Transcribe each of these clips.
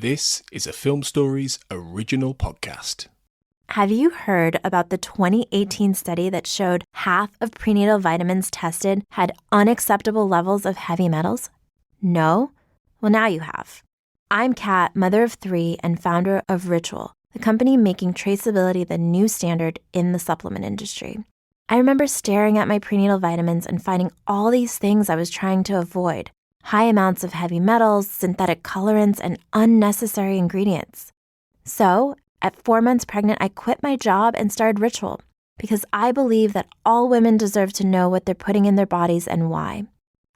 This is a Film Stories original podcast. Have you heard about the 2018 study that showed half of prenatal vitamins tested had unacceptable levels of heavy metals? No? Well, now you have. I'm Kat, mother of 3 and founder of Ritual, the company making traceability the new standard in the supplement industry. I remember staring at my prenatal vitamins and finding all these things I was trying to avoid. High amounts of heavy metals, synthetic colorants, and unnecessary ingredients. So, at 4 months pregnant, I quit my job and started Ritual because I believe that all women deserve to know what they're putting in their bodies and why.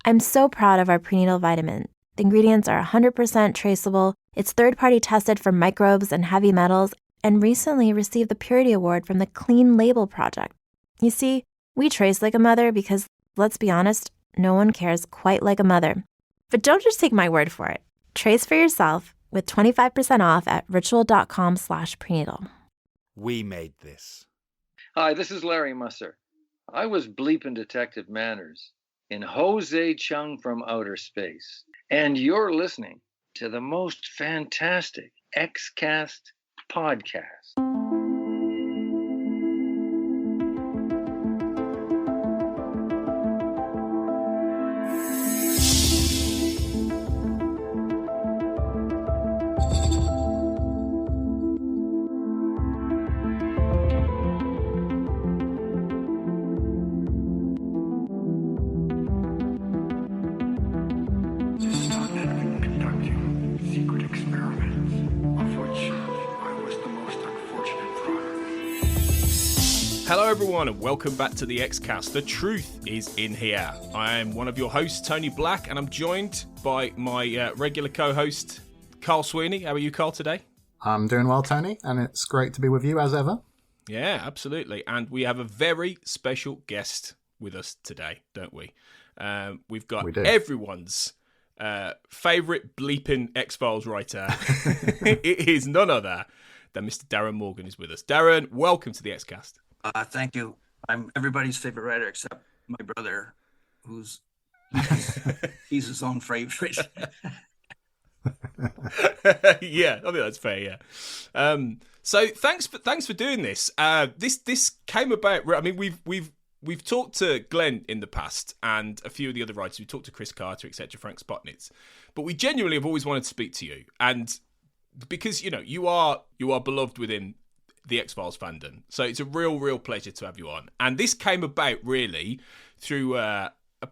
I'm so proud of our prenatal vitamin. The ingredients are 100% traceable, it's third-party tested for microbes and heavy metals, and recently received the Purity Award from the Clean Label Project. You see, we trace like a mother because, let's be honest, no one cares quite like a mother. But don't just take my word for it. Trace for yourself with 25% off at ritual.com/prenatal. We made this. Hi, this is Larry Musser. I was Bleepin Detective Manners in Jose Chung from Outer Space. And you're listening to the most fantastic X-Cast podcast. Hello everyone and welcome back to the X-Cast. The truth is in here. I am one of your hosts, Tony Black, and I'm joined by my regular co-host, Carl Sweeney. How are you, Carl, today? I'm doing well, Tony, and it's great to be with you as ever. Yeah, absolutely. And we have a very special guest with us today, don't we? We've got everyone's favourite bleeping X-Files writer. It is none other than Mr. Darin Morgan is with us. Darin, welcome to the X-Cast. Thank you. I'm everybody's favorite writer except my brother, who's he's his own favorite. Yeah, I think that's fair. Yeah. So thanks for doing this. This came about. I mean, we've talked to Glenn in the past and a few of the other writers. We talked to Chris Carter, etc., Frank Spotnitz, but we genuinely have always wanted to speak to you, and because you are beloved within the X-Files fandom. So it's a real pleasure to have you on. And this came about really through,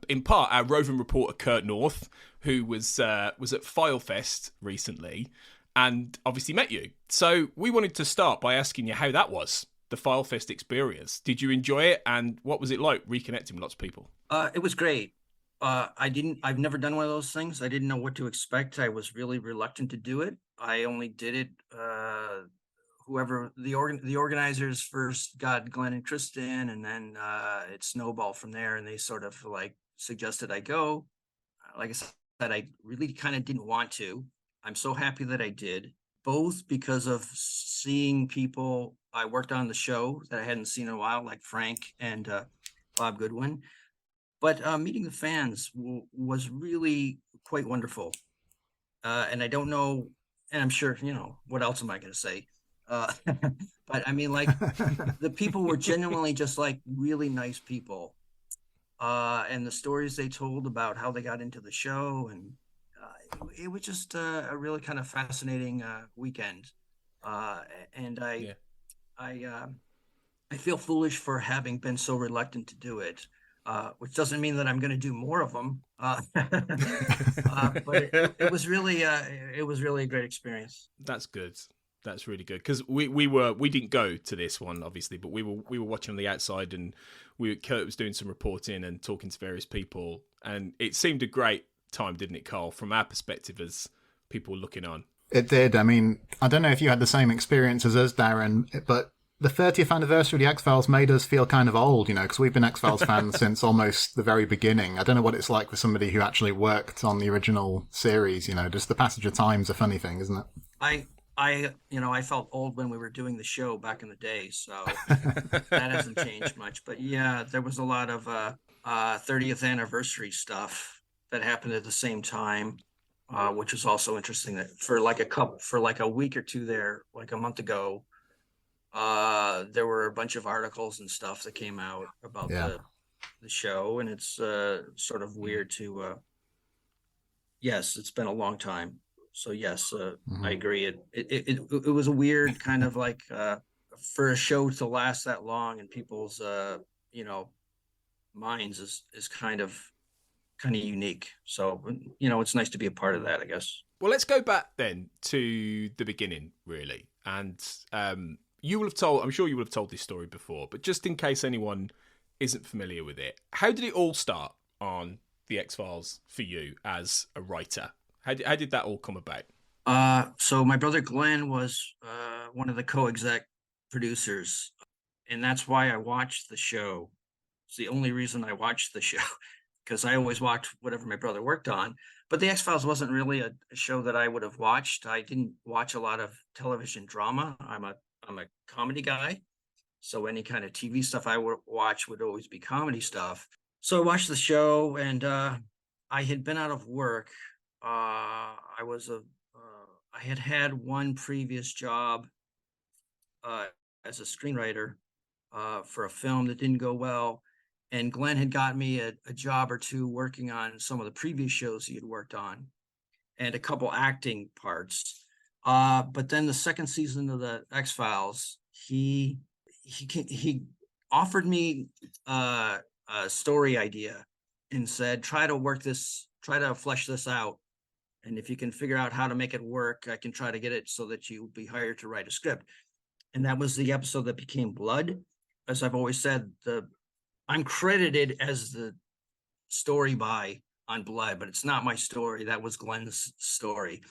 in part, our roving reporter Kurt North, who was at PhileFest recently and obviously met you. So we wanted to start by asking you how that was, the PhileFest experience. Did you enjoy it? And what was it like reconnecting with lots of people? It was great. I've never done one of those things. I didn't know what to expect. I was really reluctant to do it. I only did it, whoever the organizers first got Glenn and Kristen, and then it snowballed from there, and they sort of like suggested I go. Like I said, I really kind of didn't want to. I'm so happy that I did, both because of seeing people I worked on the show that I hadn't seen in a while, like Frank and Bob Goodwin, but meeting the fans was really quite wonderful. And I don't know, and I'm sure, what else am I going to say? But I mean, like, the people were genuinely just like really nice people. And the stories they told about how they got into the show, and it was just a really kind of fascinating weekend. And I feel foolish for having been so reluctant to do it, which doesn't mean that I'm going to do more of them. But it was really a great experience. That's good. That's really good, because we didn't go to this one obviously, but we were watching on the outside, and Kurt was doing some reporting and talking to various people, and it seemed a great time, didn't it, Carl, from our perspective as people looking on? It did. I mean, I don't know if you had the same experience as us, Darin, but the 30th anniversary of the X-Files made us feel kind of old, because we've been X-Files fans since almost the very beginning. I don't know what it's like for somebody who actually worked on the original series. Just the passage of time's a funny thing, isn't it? I felt old when we were doing the show back in the day, so that hasn't changed much. But yeah, there was a lot of 30th anniversary stuff that happened at the same time. which was also interesting. That for like a week or two there, like a month ago, there were a bunch of articles and stuff that came out about the show, and it's sort of weird to. Yes, it's been a long time. So yes, I agree. It was a weird kind of like for a show to last that long in people's minds is kind of unique. So it's nice to be a part of that, I guess. Well, let's go back then to the beginning, really. And you will have told, I'm sure you will have told this story before, but just in case anyone isn't familiar with it, how did it all start on The X-Files for you as a writer? How did that all come about? So my brother Glenn was one of the co-exec producers, and that's why I watched the show. It's the only reason I watched the show, because I always watched whatever my brother worked on. But The X-Files wasn't really a show that I would have watched. I didn't watch a lot of television drama. I'm a comedy guy, so any kind of TV stuff I would watch would always be comedy stuff. So I watched the show, and I had been out of work. I had one previous job as a screenwriter for a film that didn't go well, and Glenn had got me a job or two working on some of the previous shows he had worked on, and a couple acting parts. But then the second season of the X-Files, he offered me a story idea and said, try to flesh this out. And if you can figure out how to make it work, I can try to get it so that you'll be hired to write a script. And that was the episode that became Blood. As I've always said, I'm credited as the story by on Blood, but it's not my story. That was Glenn's story.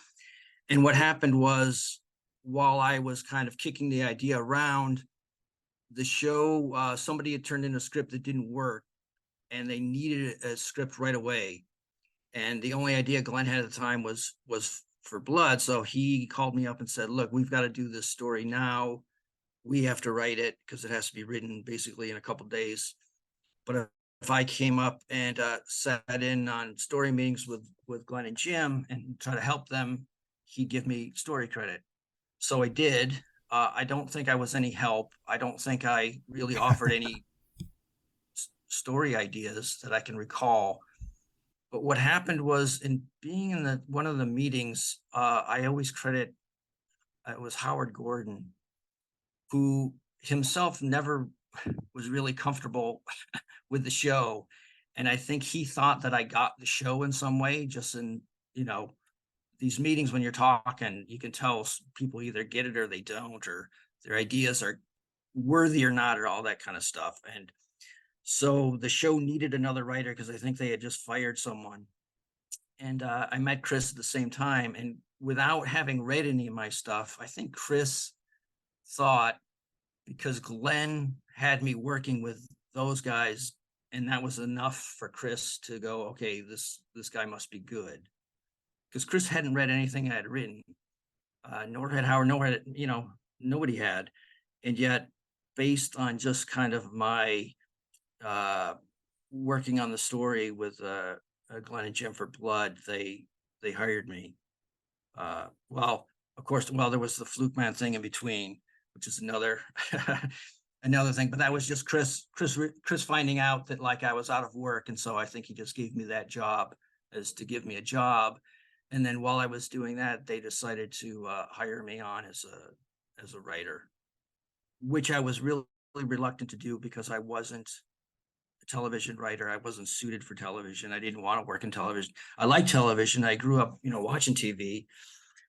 And what happened was, while I was kind of kicking the idea around, the show, somebody had turned in a script that didn't work, and they needed a script right away. And the only idea Glenn had at the time was for Blood. So he called me up and said, look, we've got to do this story now. We have to write it because it has to be written basically in a couple of days. But if I came up and sat in on story meetings with Glenn and Jim and try to help them, he'd give me story credit. So I did. I don't think I was any help. I don't think I really offered any story ideas that I can recall. But what happened was, in being in one of the meetings, I always credit, it was Howard Gordon, who himself never was really comfortable with the show. And I think he thought that I got the show in some way, just in, these meetings when you're talking, you can tell people either get it or they don't, or their ideas are worthy or not, or all that kind of stuff. And so the show needed another writer because I think they had just fired someone. And I met Chris at the same time. And without having read any of my stuff, I think Chris thought, because Glenn had me working with those guys, and that was enough for Chris to go, okay, this guy must be good. Because Chris hadn't read anything I had written, nor had Howard, nor had, nobody had. And yet, based on just kind of my working on the story with Glenn and Jim for Blood, they hired me. Well, of course, there was the Fluke Man thing in between, which is another another thing. But that was just Chris finding out that like I was out of work, and so I think he just gave me that job as to give me a job. And then while I was doing that, they decided to hire me on as a writer, which I was really reluctant to do because I wasn't a television writer. I wasn't suited for television. I didn't want to work in television. I like television. I grew up, watching TV,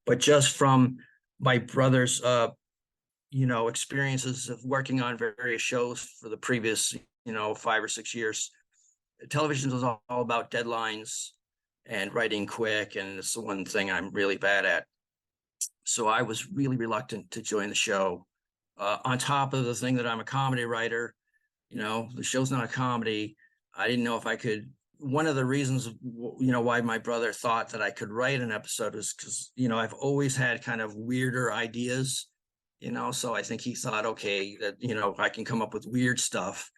but just from my brother's, experiences of working on various shows for the previous, 5 or 6 years, television was all about deadlines and writing quick, and it's the one thing I'm really bad at. So I was really reluctant to join the show. On top of the thing that I'm a comedy writer, the show's not a comedy. I didn't know if I could. One of the reasons, why my brother thought that I could write an episode is because, I've always had kind of weirder ideas, so I think he thought, okay, that, I can come up with weird stuff.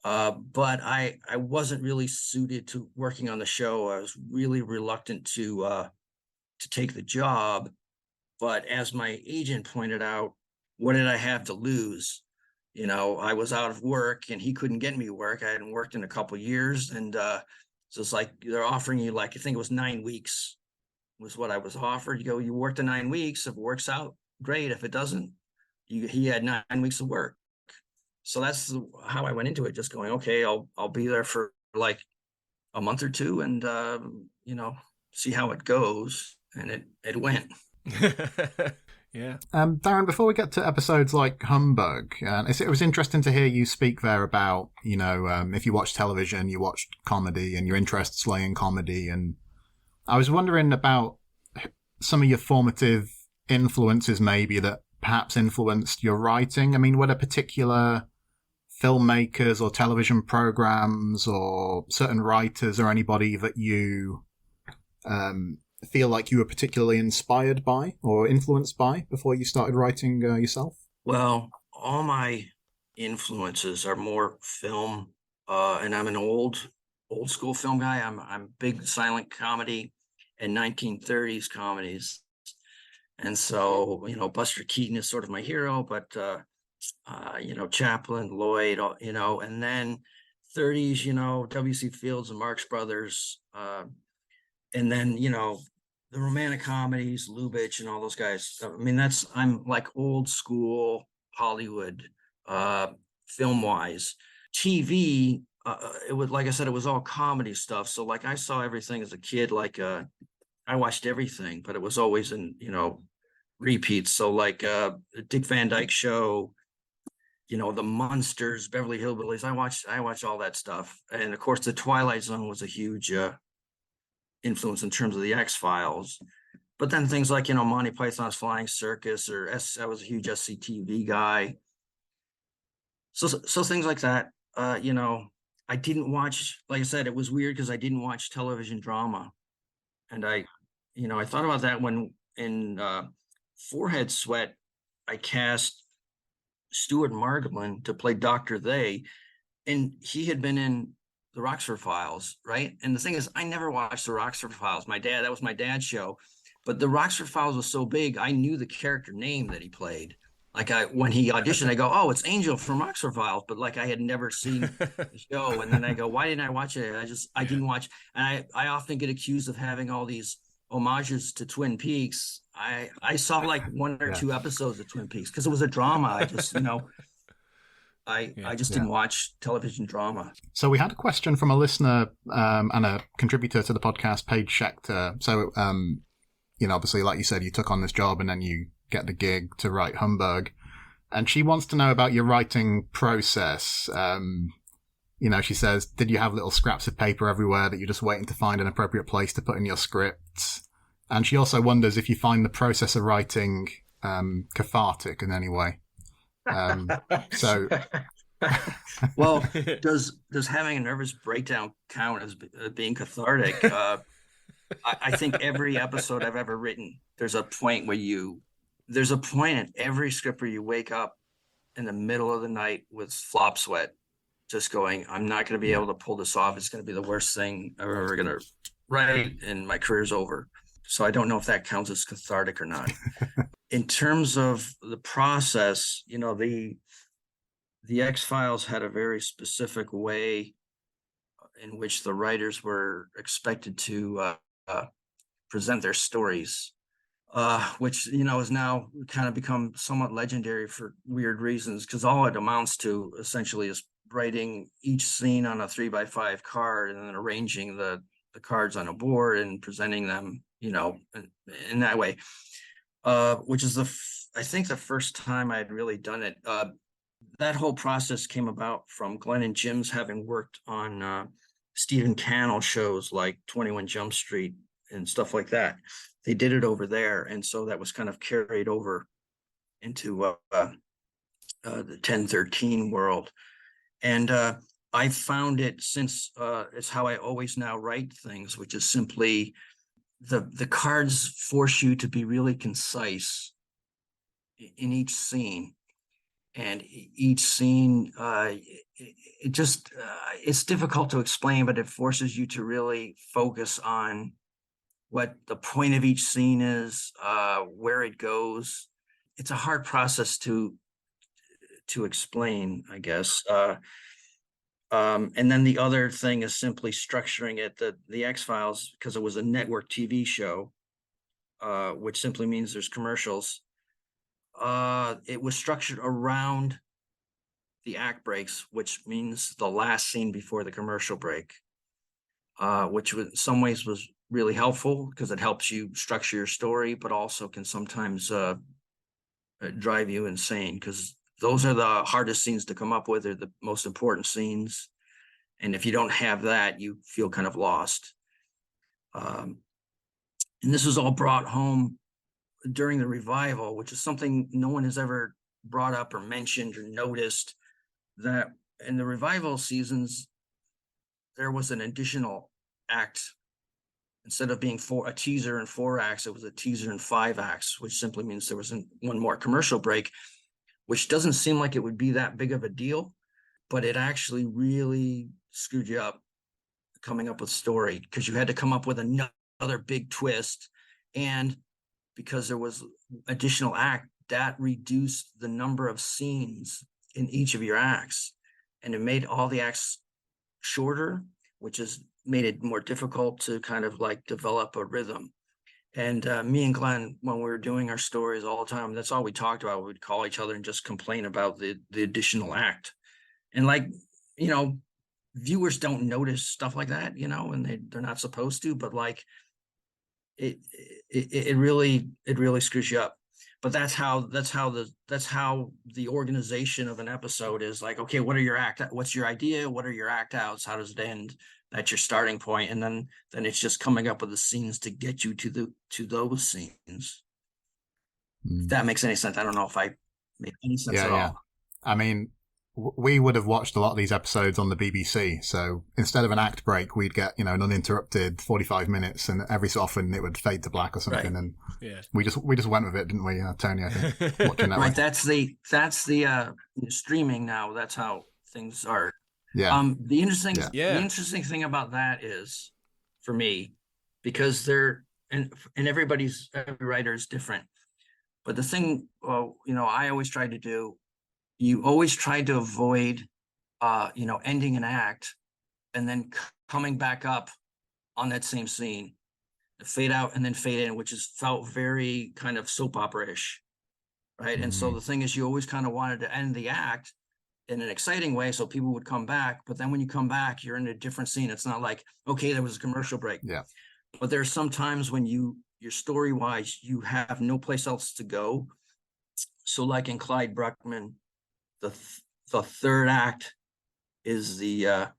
But I wasn't really suited to working on the show. I was really reluctant to to take the job. But as my agent pointed out, what did I have to lose? I was out of work and he couldn't get me work. I hadn't worked in a couple of years. And so it's like they're offering you, like, I think it was 9 weeks was what I was offered. You go, you work the 9 weeks. If it works out, great. If it doesn't, he had 9 weeks of work. So that's how I went into it, just going, okay, I'll be there for like a month or two and, see how it goes. And it went. Yeah. Darin, before we get to episodes like Humbug, it was interesting to hear you speak there about, if you watch television, you watched comedy and your interests lay in comedy. And I was wondering about some of your formative influences maybe that perhaps influenced your writing. I mean, were there particular filmmakers or television programs or certain writers or anybody that you feel like you were particularly inspired by or influenced by before you started writing yourself? Well, all my influences are more film, and I'm an old school film guy. I'm big silent comedy and 1930s comedies. And so, Buster Keaton is sort of my hero, but, Chaplin, Lloyd, and then 30s, W.C. Fields and Marx Brothers. And then, the romantic comedies, Lubitsch and all those guys. I mean, I'm like old school Hollywood, film wise. TV, it was, like I said, it was all comedy stuff. So like I saw everything as a kid, like, I watched everything, but it was always in, repeats. So like, Dick Van Dyke Show, the Munsters, Beverly Hillbillies. I watched all that stuff. And of course the Twilight Zone was a huge, influence in terms of the X-Files, but then things like, Monty Python's Flying Circus I was a huge SCTV guy. So things like that. I didn't watch, like I said, it was weird because I didn't watch television drama. And I thought about that when in Forehead Sweat, I cast Stuart Margolin to play Dr. They, and he had been in the Rockford Files, right? And the thing is, I never watched the Rockford Files. That was my dad's show. But the Rockford Files was so big, I knew the character name that he played. Like when he auditioned, I go, oh, it's Angel from Rockford Files. But like I had never seen the show. And then I go, why didn't I watch it? I didn't watch. And I often get accused of having all these homages to Twin Peaks. I saw like one or two episodes of Twin Peaks because it was a drama. I just, I just didn't watch television drama. So we had a question from a listener and a contributor to the podcast, Paige Schechter. So, obviously, like you said, you took on this job and then you get the gig to write Humbug. And she wants to know about your writing process. She says, did you have little scraps of paper everywhere that you're just waiting to find an appropriate place to put in your script? And she also wonders if you find the process of writing cathartic in any way. Well, does having a nervous breakdown count as being cathartic? I think every episode I've ever written, there's a point in every script where you wake up in the middle of the night with flop sweat, just going, I'm not going to be able to pull this off. It's going to be the worst thing I'm ever going to write, and my career's over. So I don't know if that counts as cathartic or not. In terms of the process, the X-Files had a very specific way in which the writers were expected to present their stories, which, has now kind of become somewhat legendary for weird reasons, because all it amounts to essentially is writing each scene on a 3x5 card and then arranging the cards on a board and presenting them, in that way. Which is I think the first time I had really done it. That whole process came about from Glenn and Jim's having worked on Stephen Cannell shows like 21 Jump Street and stuff like that. They did it over there, and so that was kind of carried over into the 1013 world. And I found it, since it's how I always now write things, which is simply the cards force you to be really concise in each scene, and each scene it's difficult to explain, but it forces you to really focus on what the point of each scene is, where it goes. It's a hard process to explain, I guess. And then the other thing is simply structuring it. The X-Files, because it was a network TV show, which simply means there's commercials. It was structured around the act breaks, which means the last scene before the commercial break, which in some ways was really helpful because it helps you structure your story, but also can sometimes drive you insane because those are the hardest scenes to come up with. They're the most important scenes. And if you don't have that, you feel kind of lost. And this was all brought home during the revival, which is something no one has ever brought up or mentioned or noticed, that in the revival seasons, there was an additional act. Instead of being a teaser and 4 acts, it was a teaser and 5 acts, which simply means there was one more commercial break, which doesn't seem like it would be that big of a deal, but it actually really screwed you up coming up with story because you had to come up with another big twist. And because there was additional act, that reduced the number of scenes in each of your acts. And it made all the acts shorter, which has made it more difficult to kind of like develop a rhythm. And me and Glenn, when we were doing our stories all the time, that's all we talked about. We'd call each other and just complain about the additional act. And like, you know, viewers don't notice stuff like that, you know, and they're not supposed to, but like it really screws you up. But that's how the organization of an episode is. Like, okay, what's your idea? What are your act outs? How does it end? That's your starting point, and then it's just coming up with the scenes to get you to those scenes. If that makes any sense. I don't know if I make any sense at all. I mean, we would have watched a lot of these episodes on the BBC, so instead of an act break, we'd get, you know, an uninterrupted 45 minutes, and every so often it would fade to black or something, and we just went with it, didn't we, Tony? I think watching that. Right, that's the streaming now. That's how things are. Yeah. The interesting thing about that is, for me, because every writer is different. But the thing, you know, I always tried to do, you always tried to avoid, you know, ending an act and then coming back up on that same scene, fade out and then fade in, which felt very kind of soap opera-ish, right? Mm-hmm. And so the thing is, you always kind of wanted to end the act in an exciting way so people would come back. But then when you come back, you're in a different scene. It's not like, okay, there was a commercial break. Yeah. But there's some times when your story-wise, you have no place else to go. So like in Clyde Bruckman, the third act is the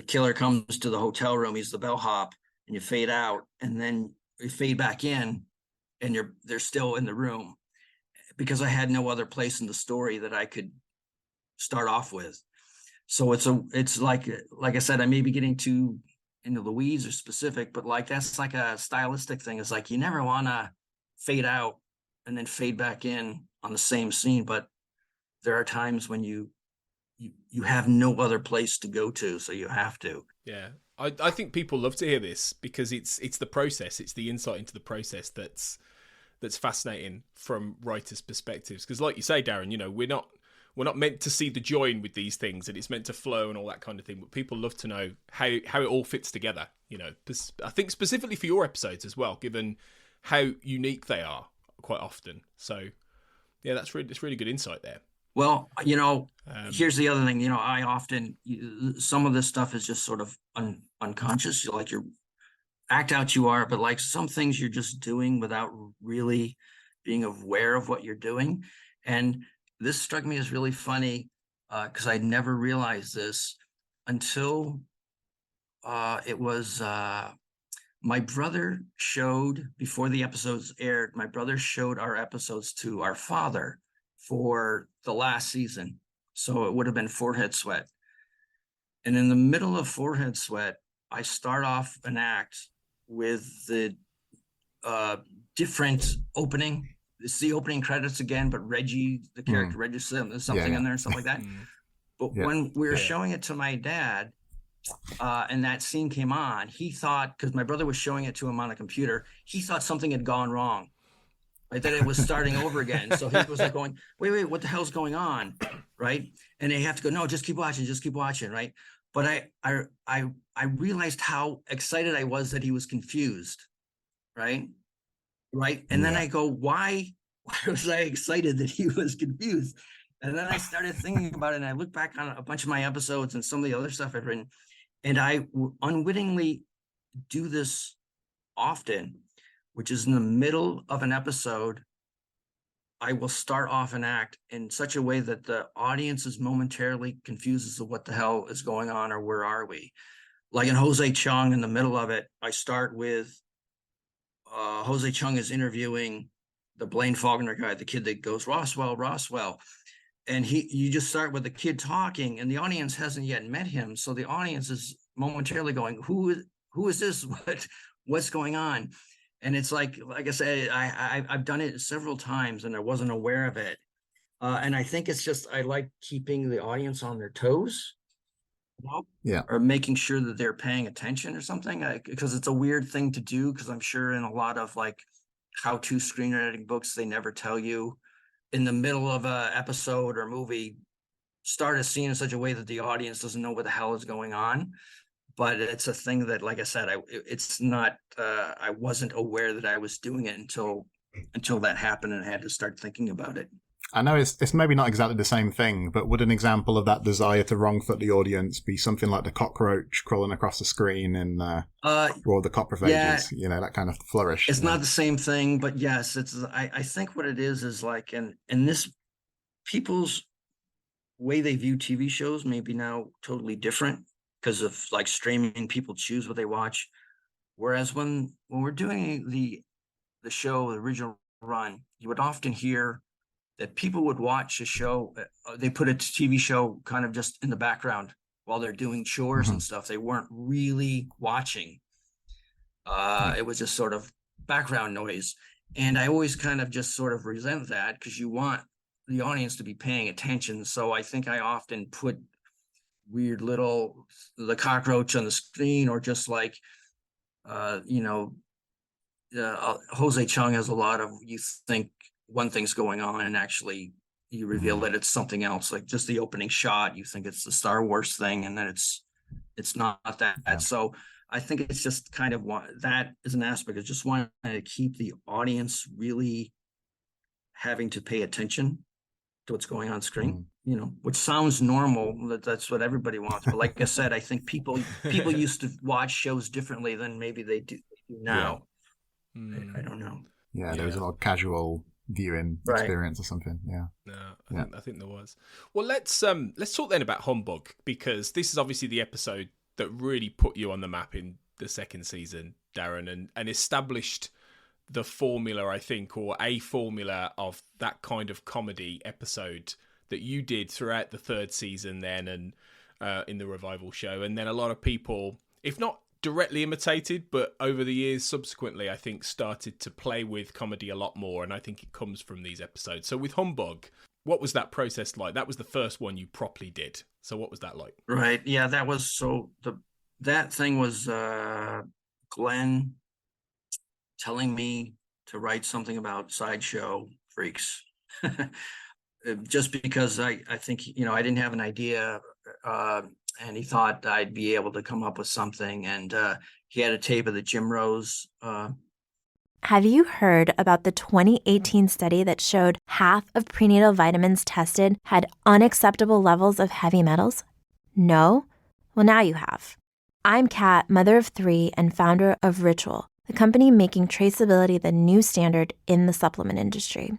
killer comes to the hotel room. He's the bellhop, and you fade out, and then you fade back in, and they're still in the room, because I had no other place in the story that I could start off with. So it's like I said, I may be getting too into the weeds or specific, but like that's like a stylistic thing. It's like you never want to fade out and then fade back in on the same scene, but there are times when you have no other place to go to, so you have to. Yeah, I think people love to hear this because it's the process, it's the insight into the process that's fascinating from writers' perspectives. Because, like you say, Darin, you know, we're not meant to see the join with these things, and it's meant to flow and all that kind of thing. But people love to know how it all fits together. You know, I think specifically for your episodes as well, given how unique they are quite often. So, yeah, it's really good insight there. Well, you know, here's the other thing. You know, I often some of this stuff is just sort of unconscious. Like your act out, you are, but like some things you're just doing without really being aware of what you're doing. And this struck me as really funny because I'd never realized this until it was my brother showed, before the episodes aired, my brother showed our episodes to our father for the last season. So it would have been Forehead Sweat. And in the middle of Forehead Sweat, I start off an act with the different opening. It's the opening credits again, but Reggie, the character Reggie, there's something in there and stuff like that. But when we were showing it to my dad, and that scene came on, he thought, because my brother was showing it to him on a computer, he thought something had gone wrong, right? That it was starting over again. So he was like going, wait, what the hell's going on, right? And they have to go, no, just keep watching, right? But I realized how excited I was that he was confused, right? And then I go, why was I excited that he was confused? And then I started thinking about it, and I looked back on a bunch of my episodes and some of the other stuff I'd written, and I unwittingly do this often, which is in the middle of an episode, I will start off an act in such a way that the audience is momentarily confused as to what the hell is going on or where are we. Like in Jose Chung, in the middle of it, I start with Jose Chung is interviewing the Blaine Faulkner guy, the kid that goes, Roswell. And you just start with the kid talking, and the audience hasn't yet met him. So the audience is momentarily going, who is this? What's going on? And it's like I said, I've done it several times and I wasn't aware of it. And I think it's just, I like keeping the audience on their toes, or making sure that they're paying attention or something, because it's a weird thing to do. Because I'm sure in a lot of like how-to screenwriting books, they never tell you in the middle of a episode or movie, start a scene in such a way that the audience doesn't know what the hell is going on. But it's a thing that, like I said, it's not, I wasn't aware that I was doing it until that happened, and I had to start thinking about it. I know it's maybe not exactly the same thing, but would an example of that desire to wrong foot the audience be something like the cockroach crawling across the screen in War of the Copperfages? That kind of flourish. It's not the same thing, but yes, it's. I think what it is like, and this people's way they view TV shows may be now totally different because of like streaming. People choose what they watch, whereas when we're doing the show, the original run, you would often hear that people would watch a show, they put a TV show kind of just in the background while they're doing chores and stuff. They weren't really watching. It was just sort of background noise. And I always kind of just sort of resent that, because you want the audience to be paying attention. So I think I often put weird little, the cockroach on the screen, or just like, Jose Chung has a lot of, you think one thing's going on and actually you reveal that it's something else. Like just the opening shot, you think it's the Star Wars thing, and then it's not that. Yeah. So I think it's just kind of that is an aspect of just wanting to keep the audience really having to pay attention to what's going on screen, which sounds normal. That's what everybody wants. But like I said, I think people used to watch shows differently than maybe they do now. Yeah. I don't know. Yeah, there was a lot of casual viewing experience or something. I think there was. Well, let's talk then about Humbug, because this is obviously the episode that really put you on the map in the second season, Darin, and established the formula, I think, or a formula of that kind of comedy episode that you did throughout the third season then, and in the revival show. And then a lot of people, if not directly imitated, but over the years subsequently, I think started to play with comedy a lot more, and I think it comes from these episodes. So with Humbug, what was that process like? That was the first one you properly did. So what was that like? Right. Yeah, that was that thing was Glenn telling me to write something about sideshow freaks. Just because I think, I didn't have an idea, and he thought I'd be able to come up with something. And he had a tape of the Jim Rose. Have you heard about the 2018 study that showed half of prenatal vitamins tested had unacceptable levels of heavy metals? No? Well, now you have. I'm Kat, mother of 3 and founder of Ritual, the company making traceability the new standard in the supplement industry.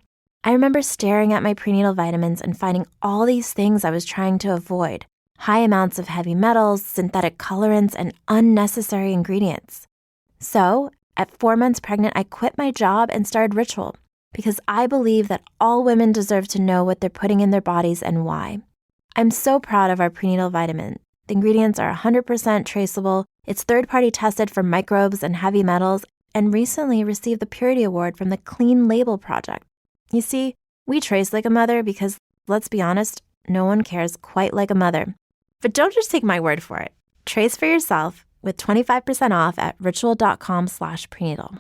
I remember staring at my prenatal vitamins and finding all these things I was trying to avoid. High amounts of heavy metals, synthetic colorants, and unnecessary ingredients. So, at 4 months pregnant, I quit my job and started Ritual, because I believe that all women deserve to know what they're putting in their bodies and why. I'm so proud of our prenatal vitamin. The ingredients are 100% traceable, it's third-party tested for microbes and heavy metals, and recently received the Purity Award from the Clean Label Project. You see, we trace like a mother because, let's be honest, no one cares quite like a mother. But don't just take my word for it. Trace for yourself with 25% off at ritual.com/prenatal.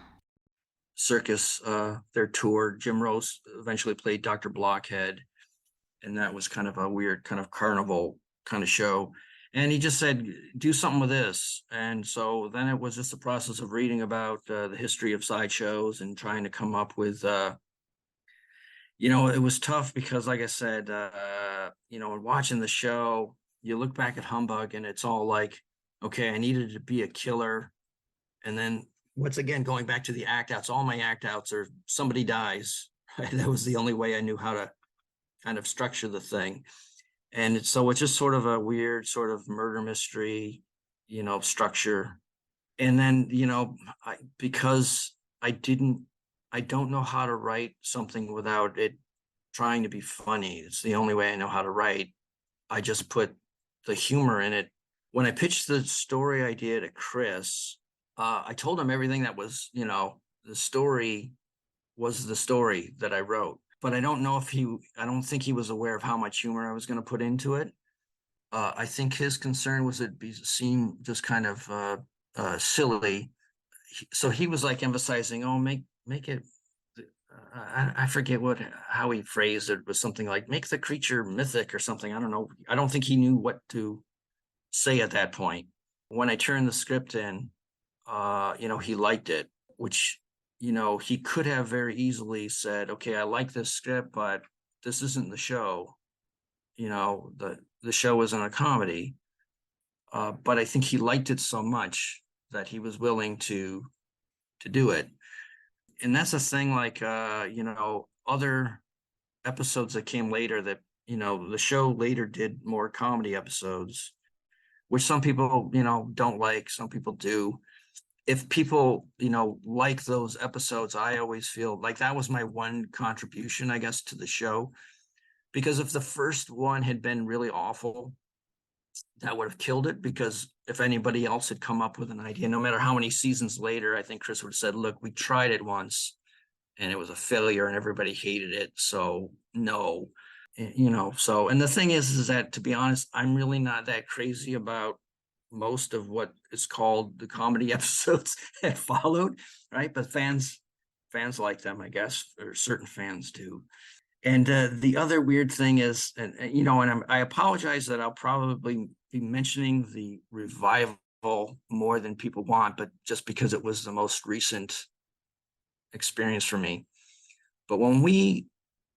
Circus, their tour, Jim Rose eventually played Dr. Blockhead, and that was kind of a weird kind of carnival kind of show. And he just said, do something with this. And so then it was just a process of reading about the history of sideshows and trying to come up with, it was tough because, like I said, watching the show, you look back at Humbug and it's all like, okay, I needed to be a killer. And then once again, going back to the act outs, all my act outs are somebody dies. Right? That was the only way I knew how to kind of structure the thing. And so it's just sort of a weird sort of murder mystery, structure. And then, because I don't know how to write something without it trying to be funny. It's the only way I know how to write. I just put the humor in it. When I pitched the story idea to Chris, I told him everything that was, the story was the story that I wrote. But I don't think he was aware of how much humor I was going to put into it. I think his concern was it seem just kind of silly. So he was like emphasizing, make it, I forget how he phrased it. It was something like, make the creature mythic or something. I don't know. I don't think he knew what to say at that point. When I turned the script in, he liked it, which, he could have very easily said, okay, I like this script, but this isn't the show. The show isn't a comedy. But I think he liked it so much that he was willing to do it. And that's a thing like, other episodes that came later that, the show later did more comedy episodes, which some people, don't like, some people do. If people, like those episodes, I always feel like that was my one contribution, I guess, to the show. Because if the first one had been really awful, that would have killed it. Because if anybody else had come up with an idea, no matter how many seasons later, I think Chris would have said, look, we tried it once and it was a failure and everybody hated it. So no, and the thing is that, to be honest, I'm really not that crazy about most of what is called the comedy episodes that followed, right? But fans like them, I guess, or certain fans do. And the other weird thing is, I apologize that I'll probably be mentioning the revival more than people want, but just because it was the most recent experience for me. But when we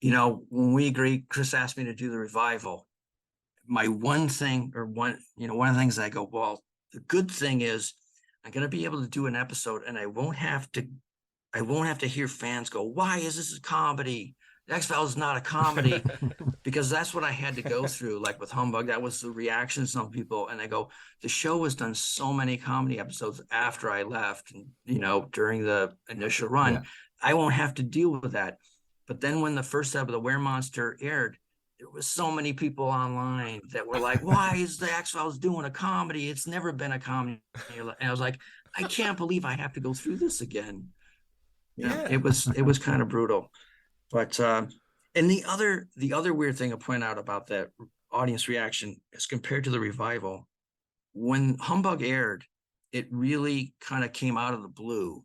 agreed, Chris asked me to do the revival. My one thing, or one of the things I go, well, the good thing is I'm going to be able to do an episode and I won't have to hear fans go, why is this a comedy? The X-Files is not a comedy. Because that's what I had to go through. Like with Humbug, that was the reaction of some people. And I go, the show has done so many comedy episodes after I left, during the initial run. Yeah. I won't have to deal with that. But then when the first episode of the Weremonster aired, there was so many people online that were like, why is the X-Files doing a comedy? It's never been a comedy. And I was like, I can't believe I have to go through this again. It was kind of brutal. But and the other weird thing I'll point out about that audience reaction is compared to the revival, when Humbug aired, it really kind of came out of the blue.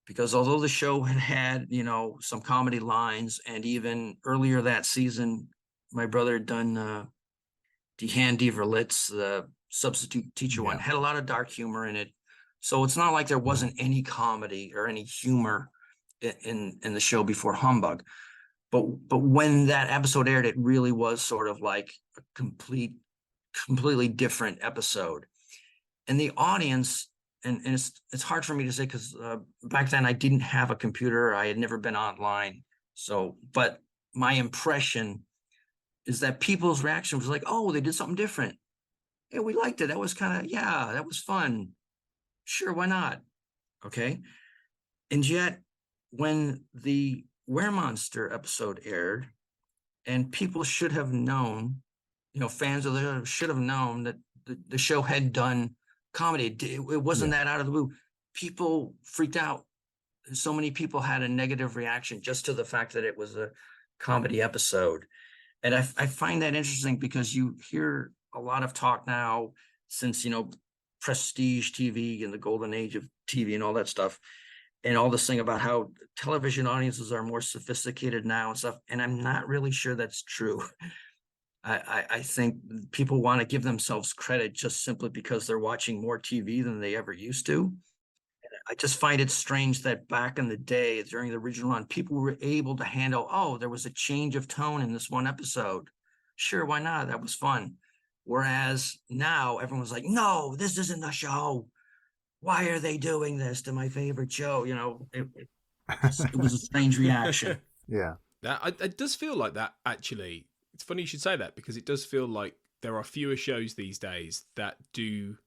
Because although the show had some comedy lines, and even earlier that season, my brother had done Die Hand die Verlitz, the substitute teacher one, had a lot of dark humor in it. So it's not like there wasn't any comedy or any humor in the show before Humbug. But when that episode aired, it really was sort of like a completely different episode. And the audience, and it's hard for me to say because back then I didn't have a computer. I had never been online. But my impression is that people's reaction was like, oh, they did something different. Yeah, we liked it. That was that was fun. Sure, why not? Okay. And yet, when the Weremonster episode aired, and people should have known, fans of the show should have known that the show had done comedy. It wasn't that out of the blue. People freaked out. So many people had a negative reaction just to the fact that it was a comedy episode. And I find that interesting because you hear a lot of talk now since, prestige TV and the golden age of TV and all that stuff, and all this thing about how television audiences are more sophisticated now and stuff. And I'm not really sure that's true. I think people want to give themselves credit just simply because they're watching more TV than they ever used to. I just find it strange that back in the day, during the original run, people were able to handle, oh, there was a change of tone in this one episode. Sure, why not? That was fun. Whereas now everyone's like, no, this isn't the show. Why are they doing this to my favorite show? You know, it was a strange reaction. Yeah. It does feel like that, actually. It's funny you should say that, because it does feel like there are fewer shows these days that do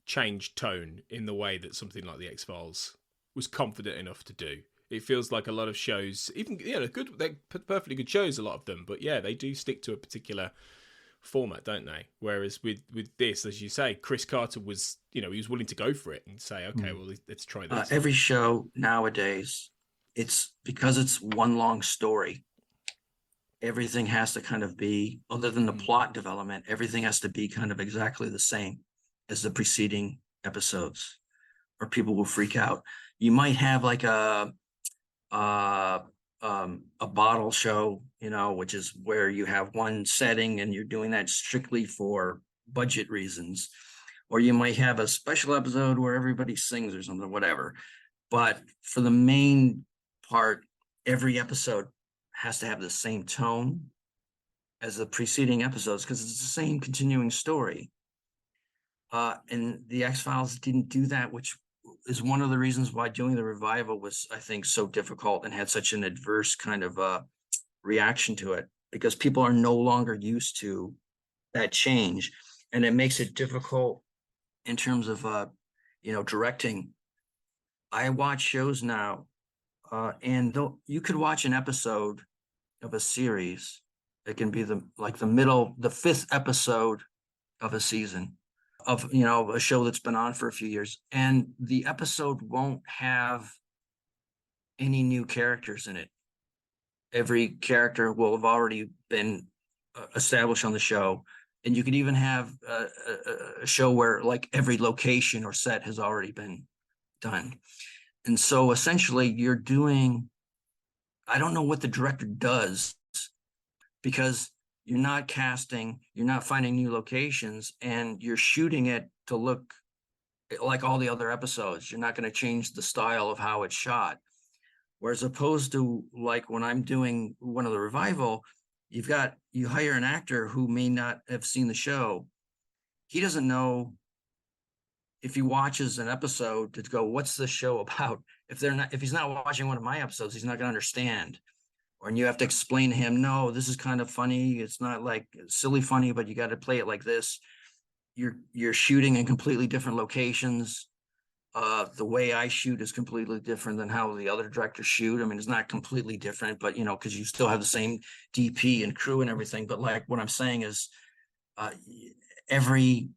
change tone in the way that something like the X-Files was confident enough to do. It feels like a lot of shows, even they're perfectly good shows, a lot of them, but yeah, they do stick to a particular format, don't they? Whereas with this, as you say, Chris Carter was, he was willing to go for it and say, okay, well, let's try this. Every show nowadays, it's because it's one long story. Everything has to kind of be, other than the plot development, everything has to be kind of exactly the same as the preceding episodes, or people will freak out. You might have like a bottle show, which is where you have one setting and you're doing that strictly for budget reasons. Or you might have a special episode where everybody sings or something, whatever. But for the main part, every episode has to have the same tone as the preceding episodes, because it's the same continuing story. And the X-Files didn't do that, which is one of the reasons why doing the revival was, I think, so difficult and had such an adverse kind of reaction to it, because people are no longer used to that change. And it makes it difficult in terms of, directing. I watch shows now, and you could watch an episode of a series. It can be the fifth episode of a season of, a show that's been on for a few years, and the episode won't have any new characters in it. Every character will have already been established on the show. And you could even have a show where like every location or set has already been done. And so essentially you're doing, I don't know what the director does, because you're not casting, you're not finding new locations, and you're shooting it to look like all the other episodes. You're not going to change the style of how it's shot. Whereas opposed to like when I'm doing one of the revival, you hire an actor who may not have seen the show. He doesn't know, if he watches an episode, to go, what's the show about? If he's not watching one of my episodes, he's not going to understand. And you have to explain to him, no, this is kind of funny. It's not like silly funny, but you got to play it like this. You're shooting in completely different locations. The way I shoot is completely different than how the other directors shoot. I mean, it's not completely different, but because you still have the same DP and crew and everything. But like what I'm saying is, every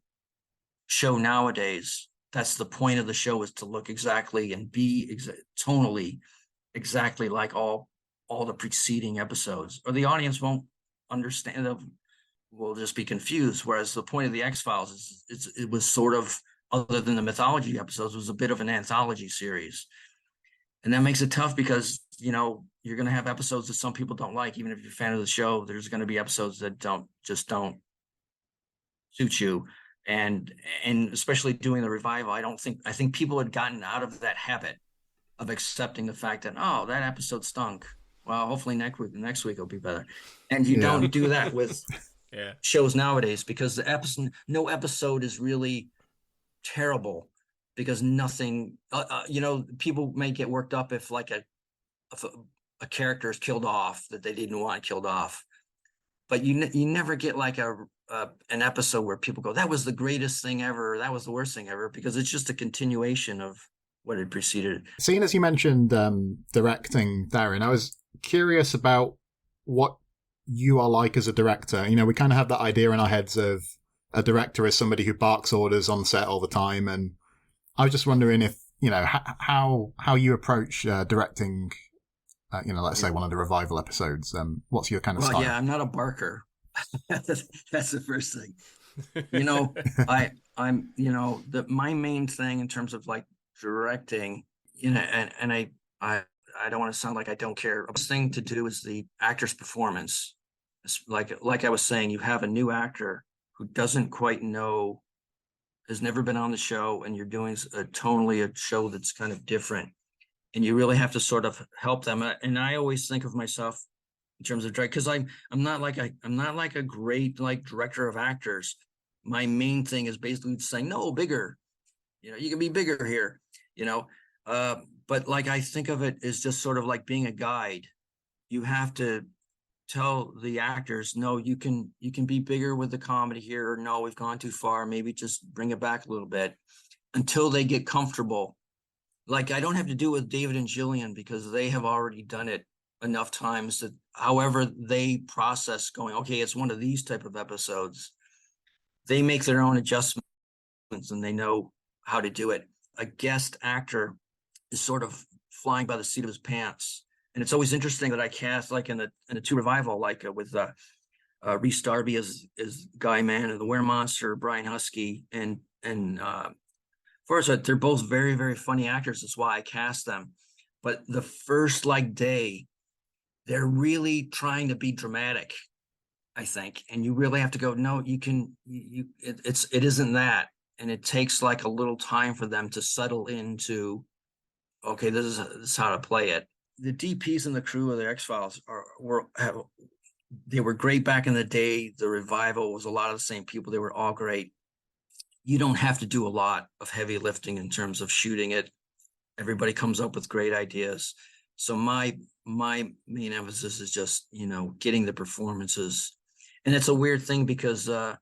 show nowadays, that's the point of the show, is to look exactly and be tonally exactly like all the preceding episodes, or the audience won't understand them, will just be confused. Whereas the point of the X-Files is it was sort of, other than the mythology episodes, was a bit of an anthology series. And that makes it tough because, you're going to have episodes that some people don't like. Even if you're a fan of the show, there's going to be episodes that don't suit you. And especially doing the revival, I think people had gotten out of that habit of accepting the fact that, oh, that episode stunk. Well, hopefully next week will be better. And you don't do that with shows nowadays, because no episode is really terrible, because nothing, people may get worked up if like if a character is killed off that they didn't want killed off, but you never get like an episode where people go, that was the greatest thing ever, that was the worst thing ever, because it's just a continuation of what had preceded. Seeing as you mentioned directing, Darin, I was curious about what you are like as a director. We kind of have that idea in our heads of a director as somebody who barks orders on set all the time, and I was just wondering if how you approach directing let's say one of the revival episodes. What's your kind of style? Yeah, I'm not a barker. That's the first thing. I'm, my main thing in terms of like directing, and I don't want to sound like I don't care. The thing to do is the actor's performance. It's like I was saying, you have a new actor who doesn't quite know, has never been on the show, and you're doing a show that's kind of different, and you really have to sort of help them. And I always think of myself in terms of direct, because I'm not like a great like director of actors. My main thing is basically saying, no, bigger, you can be bigger here, but like I think of it as just sort of like being a guide. You have to tell the actors, no, you can be bigger with the comedy here, or no, we've gone too far, maybe just bring it back a little bit, until they get comfortable. Like, I don't have to do it with David and Gillian, because they have already done it enough times that however they process going, okay, it's one of these type of episodes, they make their own adjustments and they know how to do it. A guest actor is sort of flying by the seat of his pants. And it's always interesting that I cast, like in the two revival, like with Rhys Darby as Guy Mann, and the Weremonster, Brian Husky, and first, they're both very, very funny actors. That's why I cast them. But the first like day, they're really trying to be dramatic, I think, and you really have to go, no, it isn't that, and it takes like a little time for them to settle into, okay, this is how to play it. The DPs and the crew of the X-Files they were great back in the day. The revival was a lot of the same people. They were all great. You don't have to do a lot of heavy lifting in terms of shooting it. Everybody comes up with great ideas. So my main emphasis is just, getting the performances. And it's a weird thing because, like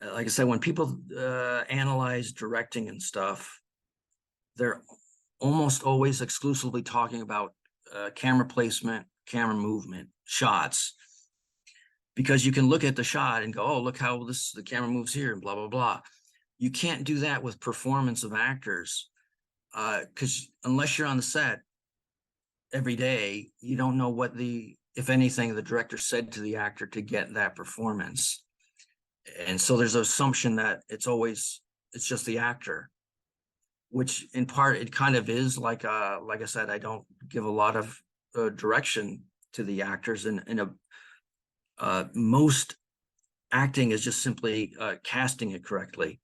I said, when people analyze directing and stuff, they're almost always exclusively talking about camera placement, camera movement, shots, because you can look at the shot and go, oh, look how the camera moves here, and blah, blah, blah. You can't do that with performance of actors, because unless you're on the set every day, you don't know what if anything, the director said to the actor to get that performance. And so there's an assumption that it's just the actor, which in part it kind of is. Like I said, I don't give a lot of direction to the actors, and most acting is just simply casting it correctly.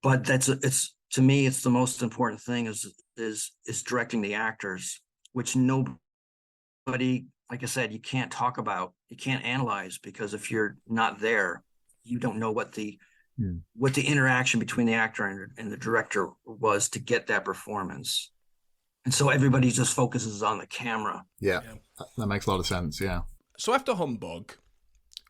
But to me, it's the most important thing is directing the actors, which nobody, like I said, you can't talk about, you can't analyze, because if you're not there, you don't know what the interaction between the actor and the director was to get that performance. And so everybody just focuses on the camera. Yeah. That makes a lot of sense. Yeah. So after Humbug,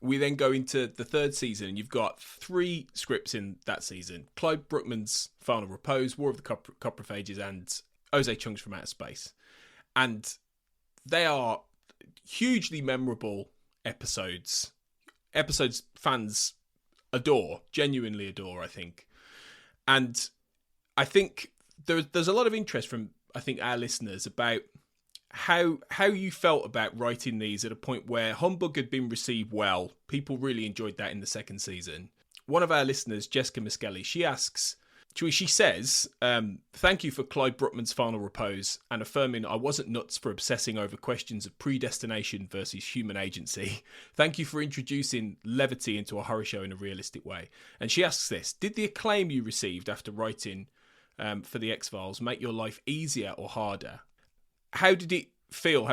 we then go into the third season, and you've got 3 scripts in that season: Clyde Bruckman's Final Repose, War of the Coprophages, and Ozai Chung's From Outer Space. And they are hugely memorable episodes. Episodes fans genuinely adore, I think. And I think there's a lot of interest from, I think, our listeners about how you felt about writing these at a point where Humbug had been received well. People really enjoyed that in the second season. One of our listeners, Jessica Miskelly, she says, thank you for Clyde Bruckman's Final Repose, and affirming I wasn't nuts for obsessing over questions of predestination versus human agency. Thank you for introducing levity into a horror show in a realistic way. And she asks this: did the acclaim you received after writing for the X-Files make your life easier or harder? How did it feel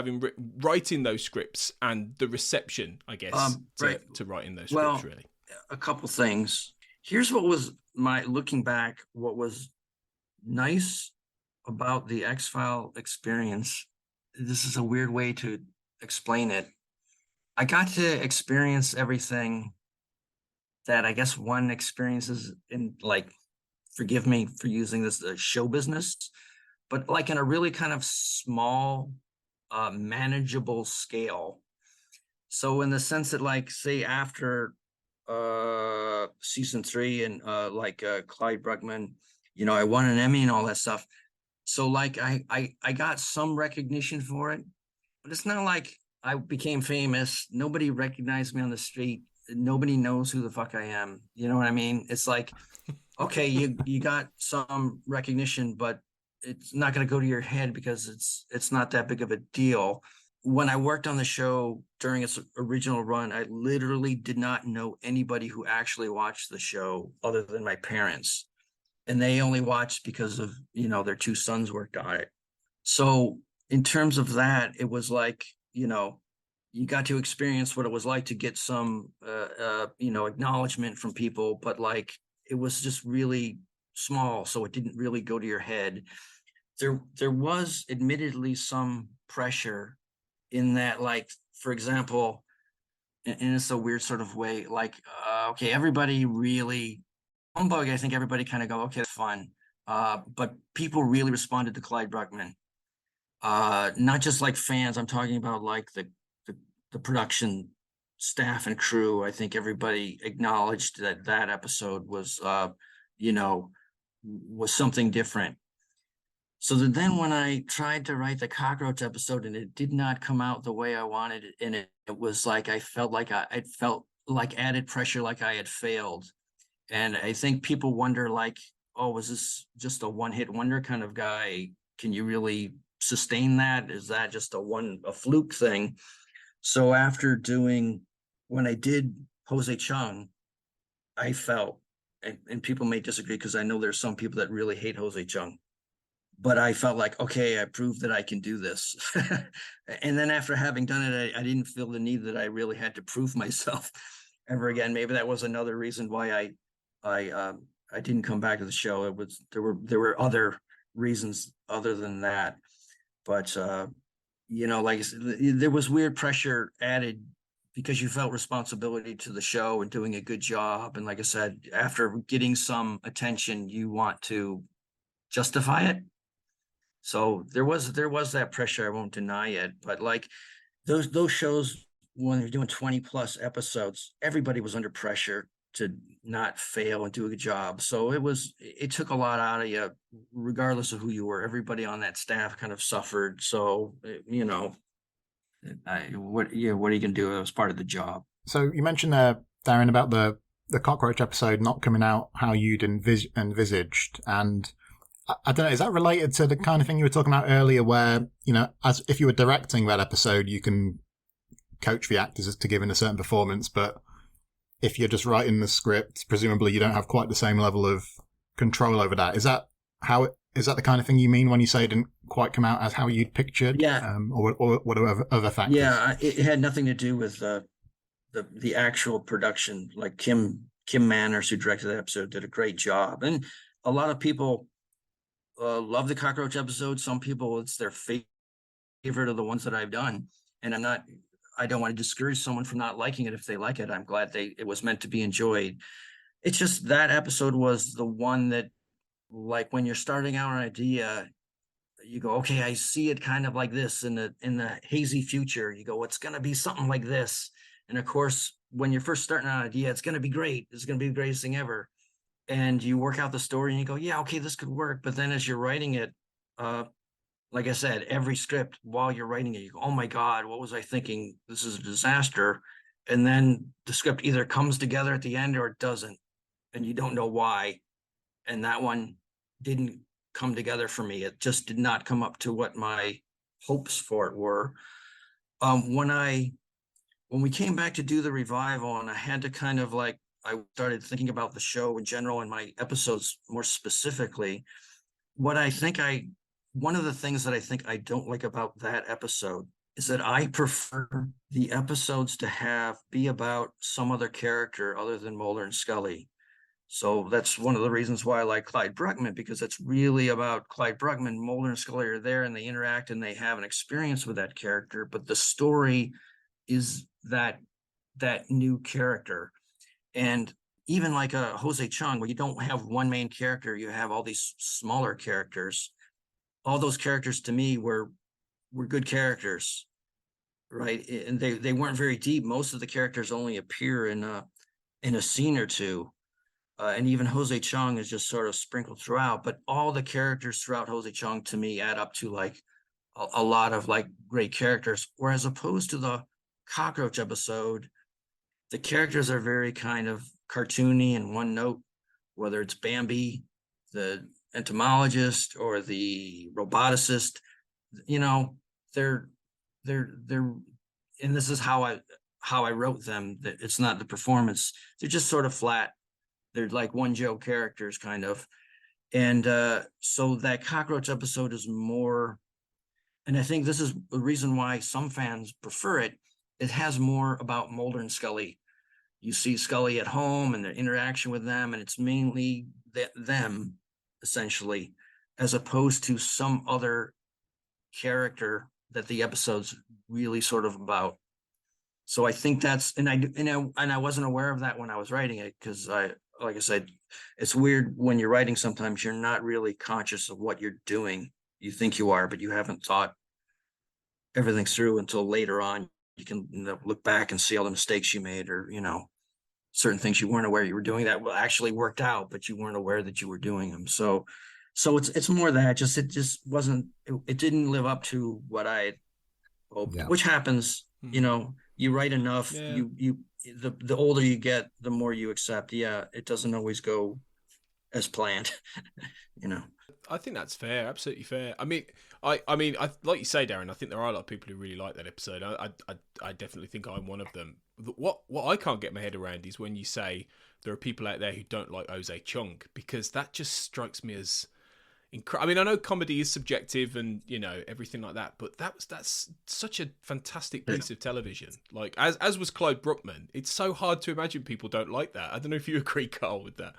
writing those scripts and the reception, I guess, to writing those scripts, really? A couple things. Here's what was looking back, what was nice about the X-File experience. This is a weird way to explain it. I got to experience everything that I guess one experiences in, like, forgive me for using this, show business, but like in a really kind of small, manageable scale. So in the sense that, like, say after season 3 and Clyde Bruckman, I won an Emmy and all that stuff. So like I got some recognition for it, but it's not like I became famous. Nobody recognized me on the street. nobody knows who the fuck I am. You know what I mean? It's like, okay, you got some recognition, but it's not going to go to your head because it's not that big of a deal. When I worked on the show during its original run, I literally did not know anybody who actually watched the show other than my parents. And they only watched because of, their two sons worked on it. So in terms of that, it was like, you got to experience what it was like to get some, acknowledgement from people, but like, it was just really small. So it didn't really go to your head. There was admittedly some pressure in that, like, for example, and it's a weird sort of way, like, okay, everybody really, Humbug, I think everybody kind of go, okay, that's fun. But people really responded to Clyde Bruckman. Not just like fans, I'm talking about like the production staff and crew. I think everybody acknowledged that episode was, was something different. So then when I tried to write the cockroach episode and it did not come out the way I wanted it, and it was like, I felt like I felt like added pressure, like I had failed. And I think people wonder like, oh, was this just a one-hit wonder kind of guy? Can you really sustain that? Is that just a fluke thing? So after when I did Jose Chung, I felt, and people may disagree because I know there's some people that really hate Jose Chung, but I felt like, okay, I proved that I can do this. And then after having done it, I didn't feel the need that I really had to prove myself ever again. Maybe that was another reason why I didn't come back to the show. There were other reasons other than that, but like I said, there was weird pressure added because you felt responsibility to the show and doing a good job. And like I said, after getting some attention, you want to justify it. So there was that pressure. I won't deny it, but like those shows, when they're doing 20 plus episodes, everybody was under pressure to not fail and do a good job. So it took a lot out of you, regardless of who you were. Everybody on that staff kind of suffered. So, what are you going to do? It was part of the job. So you mentioned there, Darin, about the cockroach episode not coming out how you'd envisaged. And I don't know, is that related to the kind of thing you were talking about earlier where, as if you were directing that episode, you can coach the actors to give in a certain performance, but if you're just writing the script, presumably you don't have quite the same level of control over that. Is that the kind of thing you mean when you say it didn't quite come out as how you'd pictured? Yeah. Or what are other factors? Yeah, it had nothing to do with the actual production. Like Kim Manners, who directed that episode, did a great job. And a lot of people love the cockroach episode. Some people, it's their favorite of the ones that I've done. And I don't want to discourage someone from not liking it if they like it. I'm glad it was meant to be enjoyed. It's just that episode was the one that, like, when you're starting out an idea, you go, okay, I see it kind of like this in the hazy future. You go, it's going to be something like this. And of course, when you're first starting an idea, it's going to be great. It's going to be the greatest thing ever. And you work out the story and you go, yeah, okay, this could work. But then as you're writing it, like I said, every script while you're writing it, you go, oh my God, what was I thinking? This is a disaster. And then the script either comes together at the end or it doesn't. And you don't know why. And that one didn't come together for me. It just did not come up to what my hopes for it were. When we came back to do the revival, and I had to kind of like, I started thinking about the show in general and my episodes more specifically. One of the things that I think I don't like about that episode is that I prefer the episodes to be about some other character other than Mulder and Scully. So that's one of the reasons why I like Clyde Bruckman, because it's really about Clyde Bruckman. Mulder and Scully are there and they interact and they have an experience with that character, but the story is that new character. And even like a Jose Chung, where you don't have one main character, you have all these smaller characters. All those characters to me were good characters, right? And they weren't very deep. Most of the characters only appear in a scene or two. And even Jose Chung is just sort of sprinkled throughout, but all the characters throughout Jose Chung to me add up to like a lot of like great characters. Whereas opposed to the cockroach episode, the characters are very kind of cartoony and one note, whether it's Bambi, the entomologist, or the roboticist. You know, they're, and this is how I wrote them. That it's not the performance; they're just sort of flat. They're like one joke characters, kind of. And so that cockroach episode is more, and I think this is the reason why some fans prefer it. It has more about Mulder and Scully. You see Scully at home and the interaction with them, and it's mainly them, essentially, as opposed to some other character that the episode's really sort of about. So I think that's, and I wasn't aware of that when I was writing it, because like I said, it's weird when you're writing, sometimes you're not really conscious of what you're doing. You think you are, but you haven't thought everything through until later on. You can look back and see all the mistakes you made, or, certain things you weren't aware you were doing that actually worked out, but you weren't aware that you were doing them. So it's more that it just wasn't, it didn't live up to what I hoped, which happens, you write enough, the older you get, the more you accept. Yeah, it doesn't always go as planned, I think that's fair, absolutely fair. I mean, I like you say, Darin, I think there are a lot of people who really like that episode. I definitely think I'm one of them. What I can't get my head around is when you say there are people out there who don't like Jose Chung, because that just strikes me as I mean, I know comedy is subjective and everything like that, but that's such a fantastic piece of television. Like as was Clyde Bruckman. It's so hard to imagine people don't like that. I don't know if you agree, Carl, with that.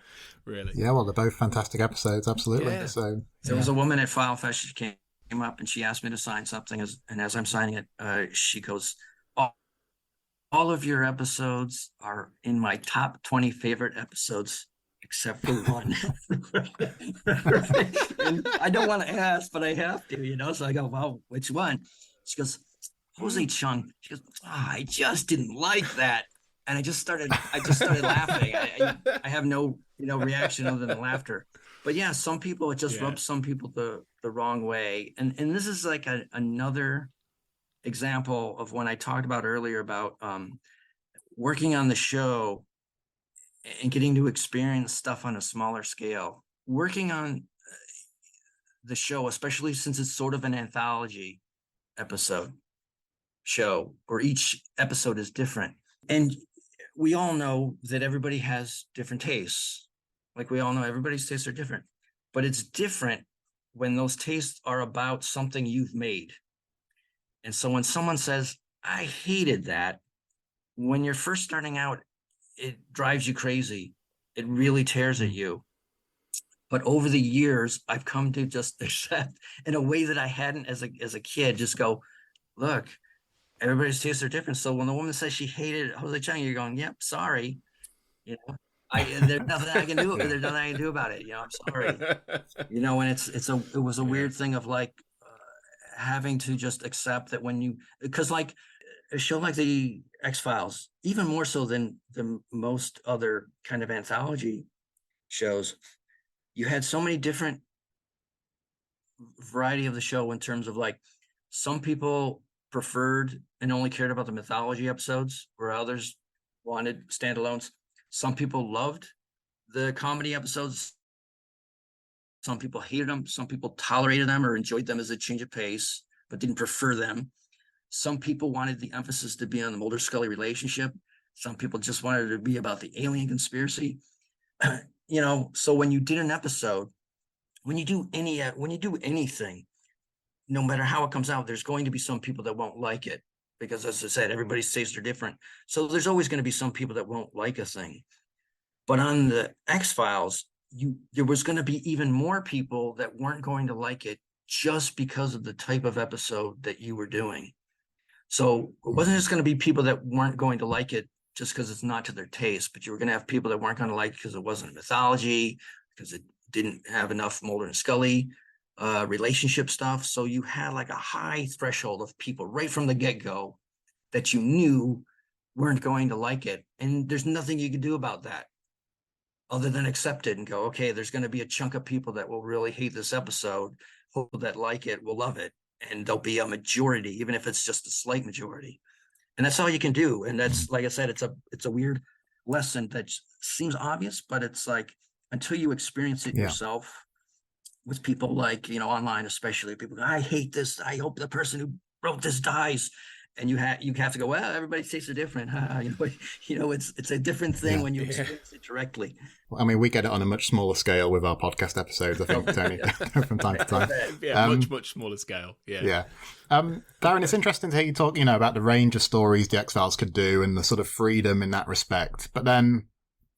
Really? Yeah, well, they're both fantastic episodes, absolutely. Yeah. So there was a woman at PhileFest. She came up and she asked me to sign something, and as I'm signing it, she goes, "All of your episodes are in my top 20 favorite episodes, except for one." And I don't want to ask, but I have to, so I go, "Well, which one?" She goes, "Jose Chung." She goes, "I just didn't like that." And I just started laughing. I have no, reaction other than laughter. But yeah, some people, it just rubs some people the wrong way. And this is like another example of when I talked about earlier about working on the show and getting to experience stuff on a smaller scale. Working on the show, especially since it's sort of an anthology episode show, where each episode is different. And we all know that everybody has different tastes. Like, we all know everybody's tastes are different. But it's different when those tastes are about something you've made. And so when someone says, "I hated that," when you're first starting out, it drives you crazy. It really tears at you. But over the years, I've come to just accept, in a way that I hadn't as a kid, just go, look, everybody's tastes are different. So when the woman says she hated Jose Chung, you're going, "Yep, sorry. There's nothing I can do. There's nothing I can do about it. I'm sorry." And it was a weird thing of like having to just accept that because like a show like the X-Files, even more so than most other kind of anthology shows, you had so many different variety of the show in terms of like, some people preferred and only cared about the mythology episodes, where others wanted standalones. Some people loved the comedy episodes. Some people hated them. Some people tolerated them or enjoyed them as a change of pace, but didn't prefer them. Some people wanted the emphasis to be on the Mulder-Scully relationship. Some people just wanted it to be about the alien conspiracy. So when you did an episode, when you do anything, no matter how it comes out, there's going to be some people that won't like it, because, as I said, everybody's tastes are different. So there's always going to be some people that won't like a thing. But on the X-Files, there was going to be even more people that weren't going to like it, just because of the type of episode that you were doing. So it wasn't just going to be people that weren't going to like it just because it's not to their taste, but you were going to have people that weren't going to like it because it wasn't mythology, because it didn't have enough Mulder and Scully relationship stuff. So you had like a high threshold of people right from the get-go that you knew weren't going to like it. And there's nothing you could do about that other than accept it and go, okay, there's going to be a chunk of people that will really hate this episode. People that like it will love it. And there'll be a majority, even if it's just a slight majority, And that's all you can do. And that's, like I said, it's a weird lesson that seems obvious, but it's like, until you experience it yourself with people, like, online, especially, people go, I hate this. I hope the person who wrote this dies. And you have to go, well, everybody tastes it different. It's a different thing when you experience it directly. I mean, we get it on a much smaller scale with our podcast episodes, I think, Tony, from time to time. Much smaller scale. Darin, it's interesting to hear you talk, about the range of stories the X-Files could do and the sort of freedom in that respect. But then,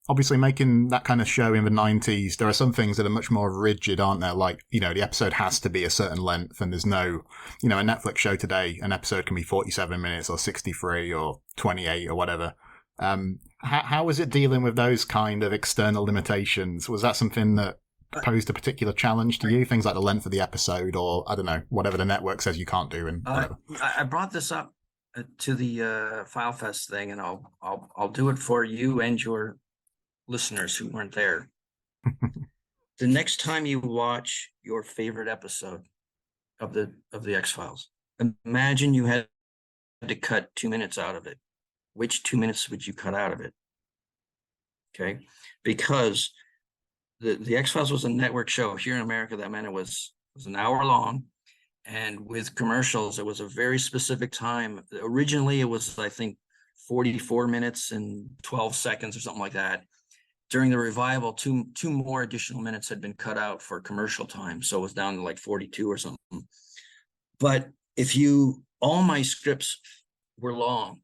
obviously, making that kind of show in the 90s, there are some things that are much more rigid, aren't there? Like, the episode has to be a certain length, and there's no, a Netflix show today, an episode can be 47 minutes or 63 or 28 or whatever. How was it dealing with those kind of external limitations? Was that something that posed a particular challenge to you? Things like the length of the episode, or, I don't know, whatever the network says you can't do, and whatever. I brought this up to the PhileFest thing, and I'll do it for you and your listeners who weren't there. The next time you watch your favorite episode of the X-Files, imagine you had to cut 2 minutes out of it. Which 2 minutes would you cut out of it? Okay, because the X-Files was a network show here in America. That meant it was an hour long, and with commercials, it was a very specific time. Originally, it was, I think, 44 minutes and 12 seconds or something like that. During the revival, two more additional minutes had been cut out for commercial time, so it was down to like 42 or something. But all my scripts were long,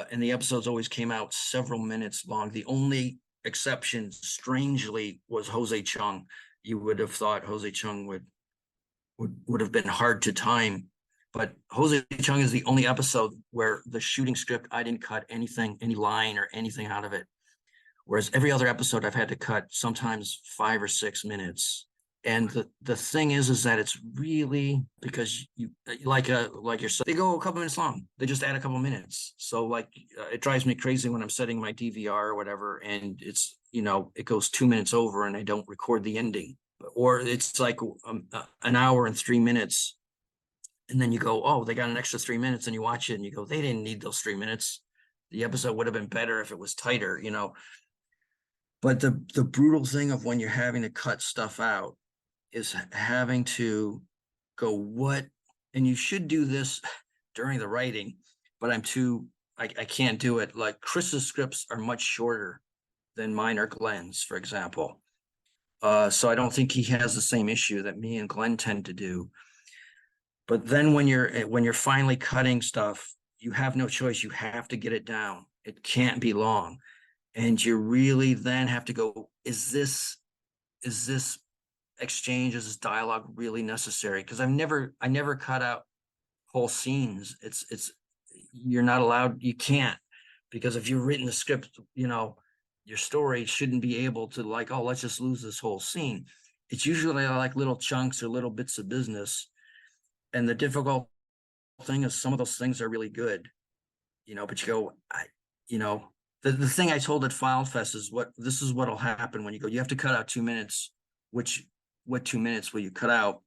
and the episodes always came out several minutes long. The only exception, strangely, was Jose Chung. You would have thought Jose Chung would have been hard to time, but Jose Chung is the only episode where the shooting script, I didn't cut anything, any line or anything out of it. Whereas every other episode I've had to cut sometimes 5 or 6 minutes. And the thing is that it's really, because you like yourself, they go a couple minutes long. They just add a couple minutes. So it drives me crazy when I'm setting my DVR or whatever, and it's, it goes 2 minutes over and I don't record the ending. Or it's like an hour and 3 minutes. And then you go, oh, they got an extra 3 minutes, and you watch it and you go, they didn't need those 3 minutes. The episode would have been better if it was tighter, But the brutal thing of when you're having to cut stuff out is having to go, what? And you should do this during the writing, but I can't do it. Like, Chris's scripts are much shorter than mine or Glenn's, for example. So I don't think he has the same issue that me and Glenn tend to do. But then when you're finally cutting stuff, you have no choice. You have to get it down. It can't be long. And you really then have to go, is this exchange, is this dialogue really necessary? Because I never cut out whole scenes. You're not allowed, you can't, because if you've written the script, your story shouldn't be able to, like, oh, let's just lose this whole scene. It's usually like little chunks or little bits of business. And the difficult thing is some of those things are really good, but you go, the thing I told at FhileFest is this is what'll happen when you go, you have to cut out 2 minutes. What 2 minutes will you cut out?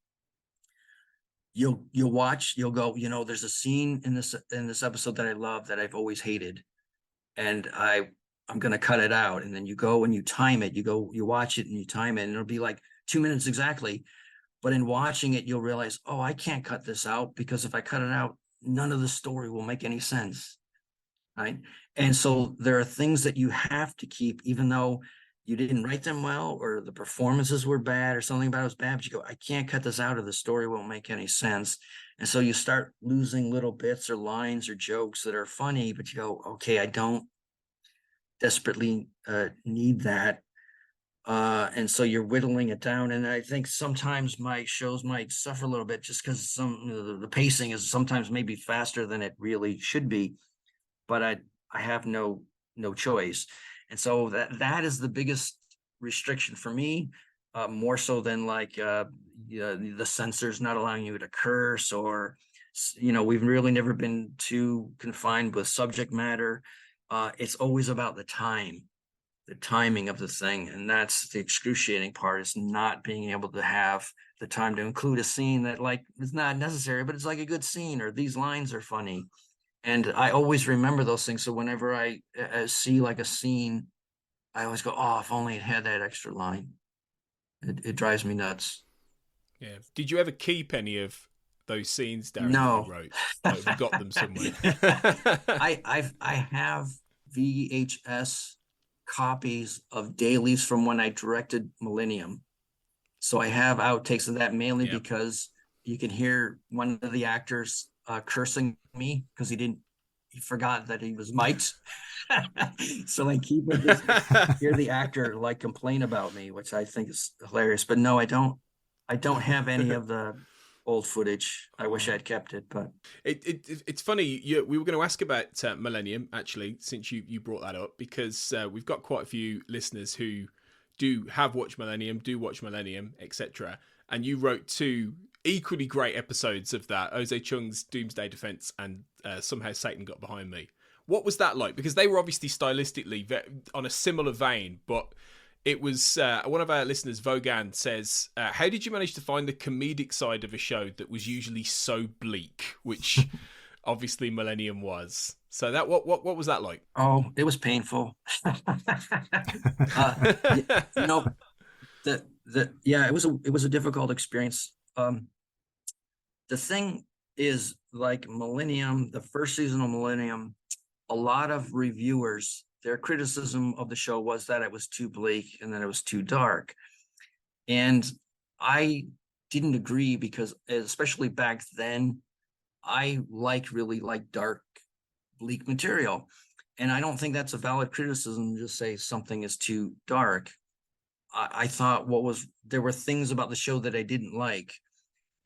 You'll watch, you'll go, there's a scene in this episode that I love that I've always hated, and I'm going to cut it out. And then you go and you time it, you watch it and you time it, and it'll be like 2 minutes exactly. But in watching it, you'll realize, oh, I can't cut this out, because if I cut it out, none of the story will make any sense. Right. And so there are things that you have to keep, even though you didn't write them well, or the performances were bad, or something about it was bad, but you go, I can't cut this out, or the story won't make any sense. And so you start losing little bits or lines or jokes that are funny, but you go, okay, I don't desperately need that. And so you're whittling it down. And I think sometimes my shows might suffer a little bit just because the pacing is sometimes maybe faster than it really should be, but I have no choice. And so that is the biggest restriction for me, more so than the censors not allowing you to curse, or, we've really never been too confined with subject matter. It's always about the timing of the thing. And that's the excruciating part, is not being able to have the time to include a scene that is not necessary, but it's like a good scene, or these lines are funny. And I always remember those things. So whenever I see like a scene, I always go, oh, if only it had that extra line. It drives me nuts. Yeah. Did you ever keep any of those scenes, Darin, that No. you wrote? Like, have you got them somewhere? I have VHS copies of dailies from when I directed Millennium. So I have outtakes of that, mainly because you can hear one of the actors cursing me because he forgot that he was mic'd. So I keep it, just hear the actor like complain about me, which I think is hilarious. But no, I don't have any of the old footage. I wish I'd kept it, but it's funny. We were going to ask about Millennium, actually, since you brought that up, because we've got quite a few listeners who do watch Millennium, etc. And you wrote 2 equally great episodes of that, Ozai Chung's Doomsday Defense and Somehow Satan Got Behind Me. What was that like? Because they were obviously stylistically on a similar vein, but it was one of our listeners, Vogan, says, how did you manage to find the comedic side of a show that was usually so bleak, which obviously Millennium was? So that what was that like? Oh, it was painful. It was a difficult experience. The thing is, like Millennium, the first season of Millennium, a lot of reviewers, their criticism of the show was that it was too bleak and that it was too dark. And I didn't agree, because especially back then, I really like dark, bleak material. And I don't think that's a valid criticism to just say something is too dark. I thought there were things about the show that I didn't like.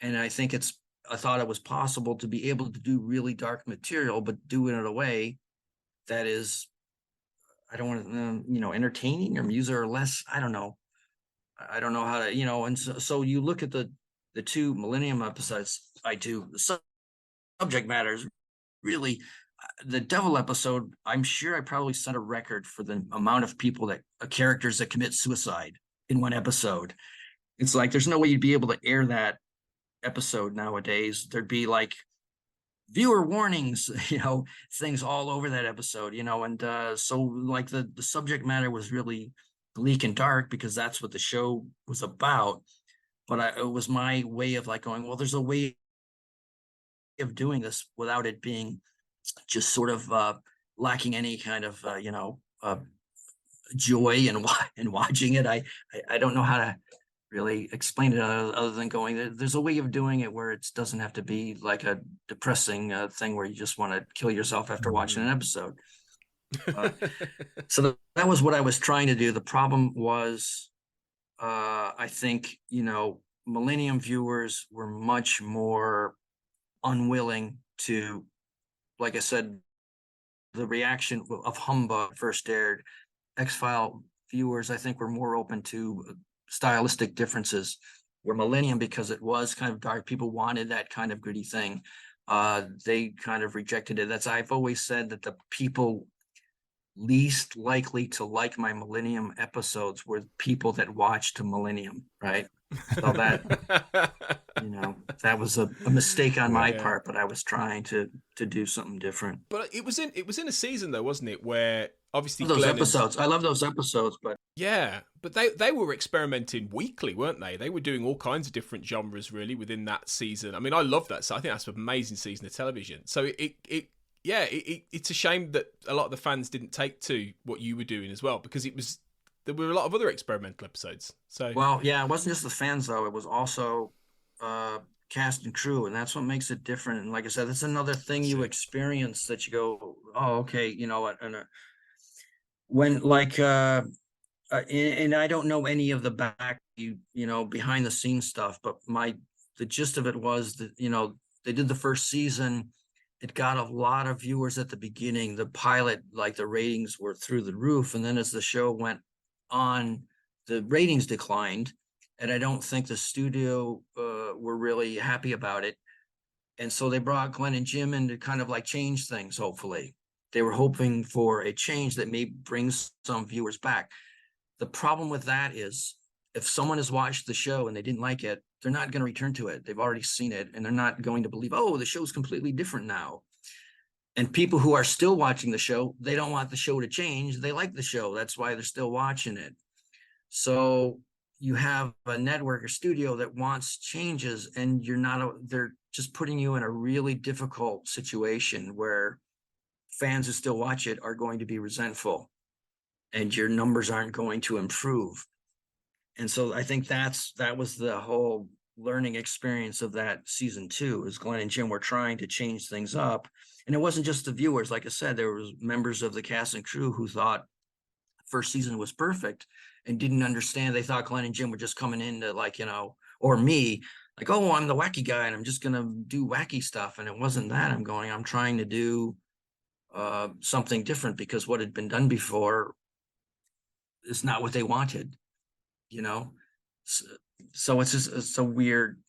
And I thought it was possible to be able to do really dark material, but do it in a way that is, I don't want to, entertaining or music or less. I don't know. I don't know how to, and so you look at the 2 Millennium episodes I do, the subject matters really, the Devil episode, I'm sure I probably set a record for the amount of characters that commit suicide in one episode. It's like, there's no way you'd be able to air that episode nowadays. There'd be like viewer warnings, things all over that episode, and so like the subject matter was really bleak and dark because that's what the show was about. But it was my way of like going, well, there's a way of doing this without it being just sort of lacking any kind of joy in watching it. I don't know how to really explain it other than going, there's a way of doing it where it doesn't have to be like a depressing thing where you just want to kill yourself after watching an episode. So that was what I was trying to do. The problem was, I think, Millennium viewers were much more unwilling to, like I said, the reaction of Humbug first aired. X-File viewers, I think, were more open to stylistic differences, where Millennium, because it was kind of dark, people wanted that kind of gritty thing. They kind of rejected it. I've always said that the people least likely to like my Millennium episodes were people that watched Millennium, right? So that that was a mistake on my part, but I was trying to do something different. But it was in a season though, wasn't it, where obviously those episodes, I love those episodes, but but they were experimenting weekly, weren't they? They were doing all kinds of different genres really within that season. I mean, I love that. So I think that's an amazing season of television. So it's a shame that a lot of the fans didn't take to what you were doing as well, because there were a lot of other experimental episodes. So it wasn't just the fans though; it was also cast and crew, and that's what makes it different. And like I said, that's another thing you experience that you go, oh, okay, you know what? And when like, and I don't know any of the back, behind the scenes stuff, but the gist of it was that they did the first season. It got a lot of viewers at the beginning. The pilot, like the ratings were through the roof. And then as the show went on, the ratings declined. And I don't think the studio were really happy about it. And so they brought Glenn and Jim in to kind of like change things, hopefully. They were hoping for a change that may bring some viewers back. The problem with that is if someone has watched the show and they didn't like it, they're not going to return to it. They've already seen it, and they're not going to believe, oh, the show's completely different now. And people who are still watching the show, they don't want the show to change. They like the show. That's why they're still watching it. So you have a network or studio that wants changes, and they're just putting you in a really difficult situation where fans who still watch it are going to be resentful and your numbers aren't going to improve. And so I think that was the whole learning experience of that season 2, is Glenn and Jim were trying to change things up. And it wasn't just the viewers. Like I said, there was members of the cast and crew who thought first season was perfect and didn't understand. They thought Glenn and Jim were just coming in to or me, like, oh, I'm the wacky guy and I'm just going to do wacky stuff. And it wasn't that. I'm trying to do something different, because what had been done before is not what they wanted, So it's a weird,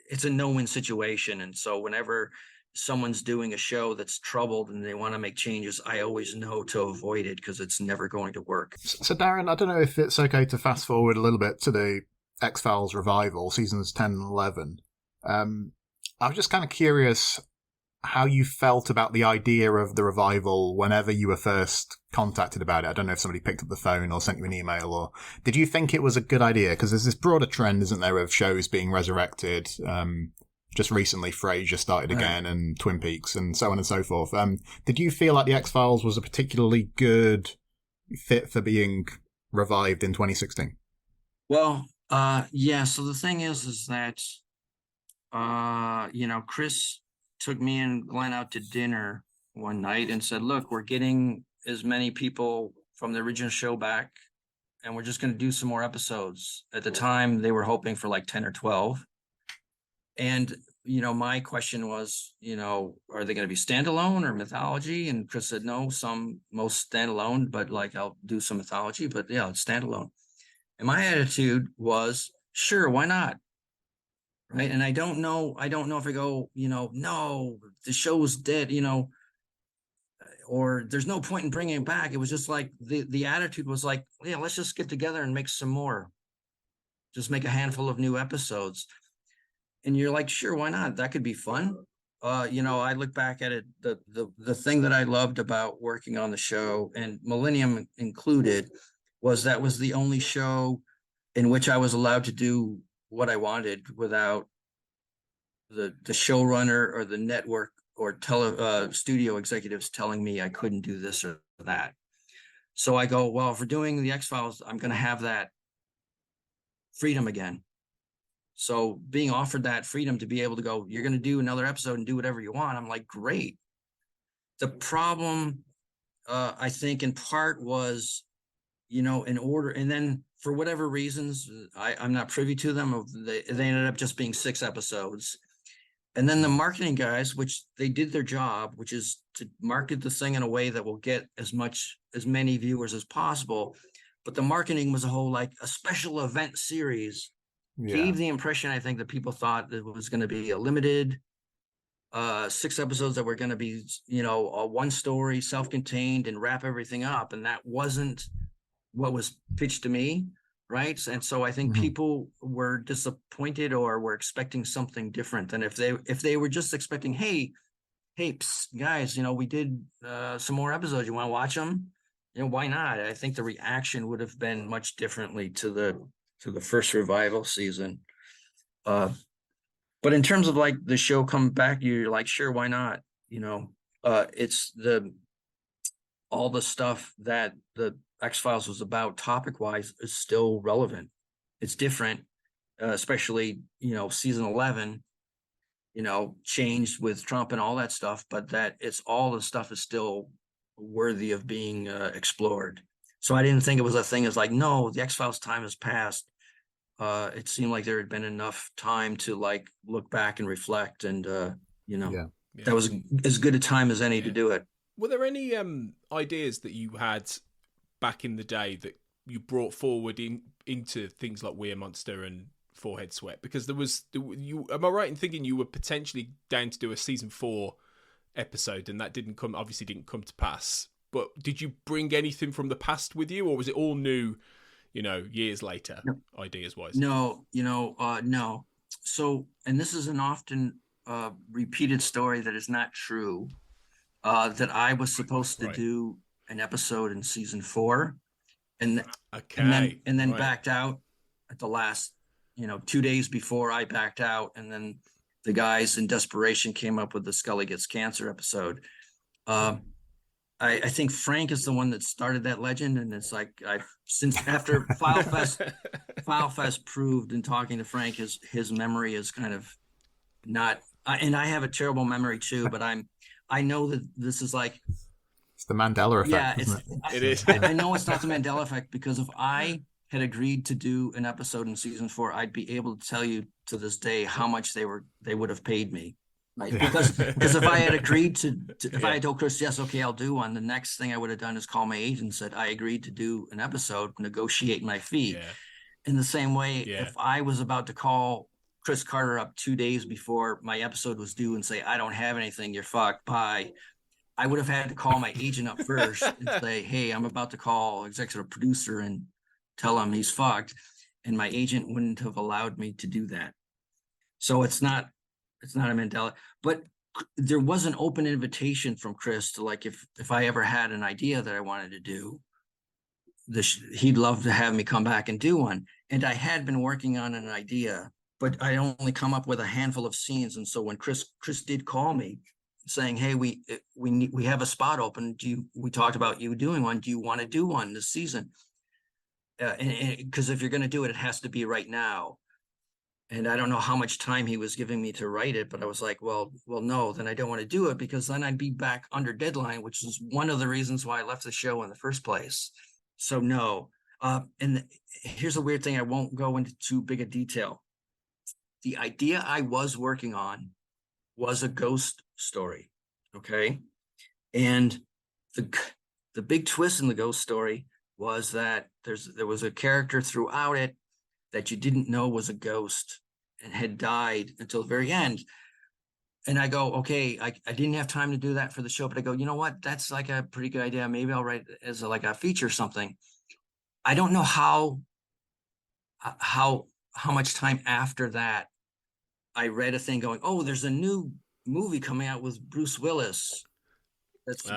it's a no-win situation. And so whenever someone's doing a show that's troubled and they want to make changes, I always know to avoid it, because it's never going to work. So Darin, I don't know if it's okay to fast forward a little bit to the X-Files revival, seasons 10 and 11. I was just kind of curious how you felt about the idea of the revival whenever you were first contacted about it. I don't know if somebody picked up the phone or sent you an email, or did you think it was a good idea? Because there's this broader trend, isn't there, of shows being resurrected. Just recently, Frasier started again, and Twin Peaks, and so on and so forth. Did you feel like the X-Files was a particularly good fit for being revived in 2016? Well, yeah. So the thing is that, Chris took me and Glenn out to dinner one night and said, look, we're getting as many people from the original show back, and we're just going to do some more episodes. At the time, they were hoping for like 10 or 12. And, my question was, are they going to be standalone or mythology? And Chris said, no, most standalone, but I'll do some mythology, but yeah, it's standalone. And my attitude was, sure, why not? Right. And I don't know if I go, no, the show's dead, or there's no point in bringing it back. It was just like the attitude was like, yeah, let's just get together and make some more. Just make a handful of new episodes. And you're like, sure, why not? That could be fun. I look back at it, the thing that I loved about working on the show, and Millennium included, was that was the only show in which I was allowed to do what I wanted without the showrunner or the network or studio executives telling me I couldn't do this or that. So I go, well, if we're doing the X-Files, I'm going to have that freedom again. So being offered that freedom to be able to go, you're going to do another episode and do whatever you want, I'm like, great. The problem, I think, in part was, in order, and then for whatever reasons, I'm not privy to them, they ended up just being 6 episodes. And then the marketing guys, which they did their job, which is to market the thing in a way that will get as many viewers as possible. But the marketing was a special event series. Yeah. Gave the impression, I think, that people thought that it was going to be a limited 6 episodes that were going to be, a one story, self-contained, and wrap everything up. And that wasn't what was pitched to me, right? And so I think people were disappointed or were expecting something different than if they were just expecting, hey, guys, we did some more episodes. You want to watch them? Why not? I think the reaction would have been much differently to the first revival season. But in terms of the show come back, you're like, sure, why not? It's all the stuff that the X-Files was about topic-wise is still relevant. It's different, especially, season 11, changed with Trump and all that stuff, but that it's all the stuff is still worthy of being explored. So I didn't think it was a thing. It's like, no, the X-Files time has passed. It seemed like there had been enough time to look back and reflect, and that was as good a time as any to do it. Were there any ideas that you had back in the day that you brought forward into things like Weir Monster and Forehead Sweat? Because am I right in thinking you were potentially down to do a season 4 episode, and that obviously didn't come to pass? But did you bring anything from the past with you, or was it all new, years later, ideas wise? No, no. So, and this is an often repeated story that is not true. that I was supposed to Right. do an episode in season 4, and Okay. and then Right. backed out at the last, 2 days before I backed out, and then the guys in desperation came up with the Scully Gets Cancer episode. I think Frank is the one that started that legend, and it's like since after FhileFest proved in talking to Frank, his memory is kind of not, and I have a terrible memory too, but I know that this is like, It's the Mandela effect, yeah, isn't it? It is. I know it's not the Mandela effect, because if I had agreed to do an episode in season 4, I'd be able to tell you to this day how much they would have paid me. Right. Because if I had agreed to if I had told Chris, yes, okay, I'll do one, the next thing I would have done is call my agent and said, I agreed to do an episode, negotiate my fee. Yeah. In the same way, if I was about to call Chris Carter up 2 days before my episode was due and say, I don't have anything, you're fucked, bye, I would have had to call my agent up first and say, hey, I'm about to call executive producer and tell him he's fucked. And my agent wouldn't have allowed me to do that. So it's not a Mandela, but there was an open invitation from Chris to, like, if I ever had an idea that I wanted to do this, he'd love to have me come back and do one. And I had been working on an idea, but I only come up with a handful of scenes. And so when Chris did call me saying, hey, we have a spot open. We talked about you doing one. Do you want to do one this season? Because if you're going to do it, it has to be right now. And I don't know how much time he was giving me to write it, but I was like, well, no, then I don't want to do it, because then I'd be back under deadline, which is one of the reasons why I left the show in the first place. So no. Here's a weird thing. I won't go into too big a detail. The idea I was working on was a ghost story. Okay. And the big twist in the ghost story was that there was a character throughout it that you didn't know was a ghost and had died until the very end. And I go, okay, I didn't have time to do that for the show, but I go, you know what? That's like a pretty good idea. Maybe I'll write it as like a feature or something. I don't know how much time after that I read a thing going, oh, there's a new movie coming out with Bruce Willis. That's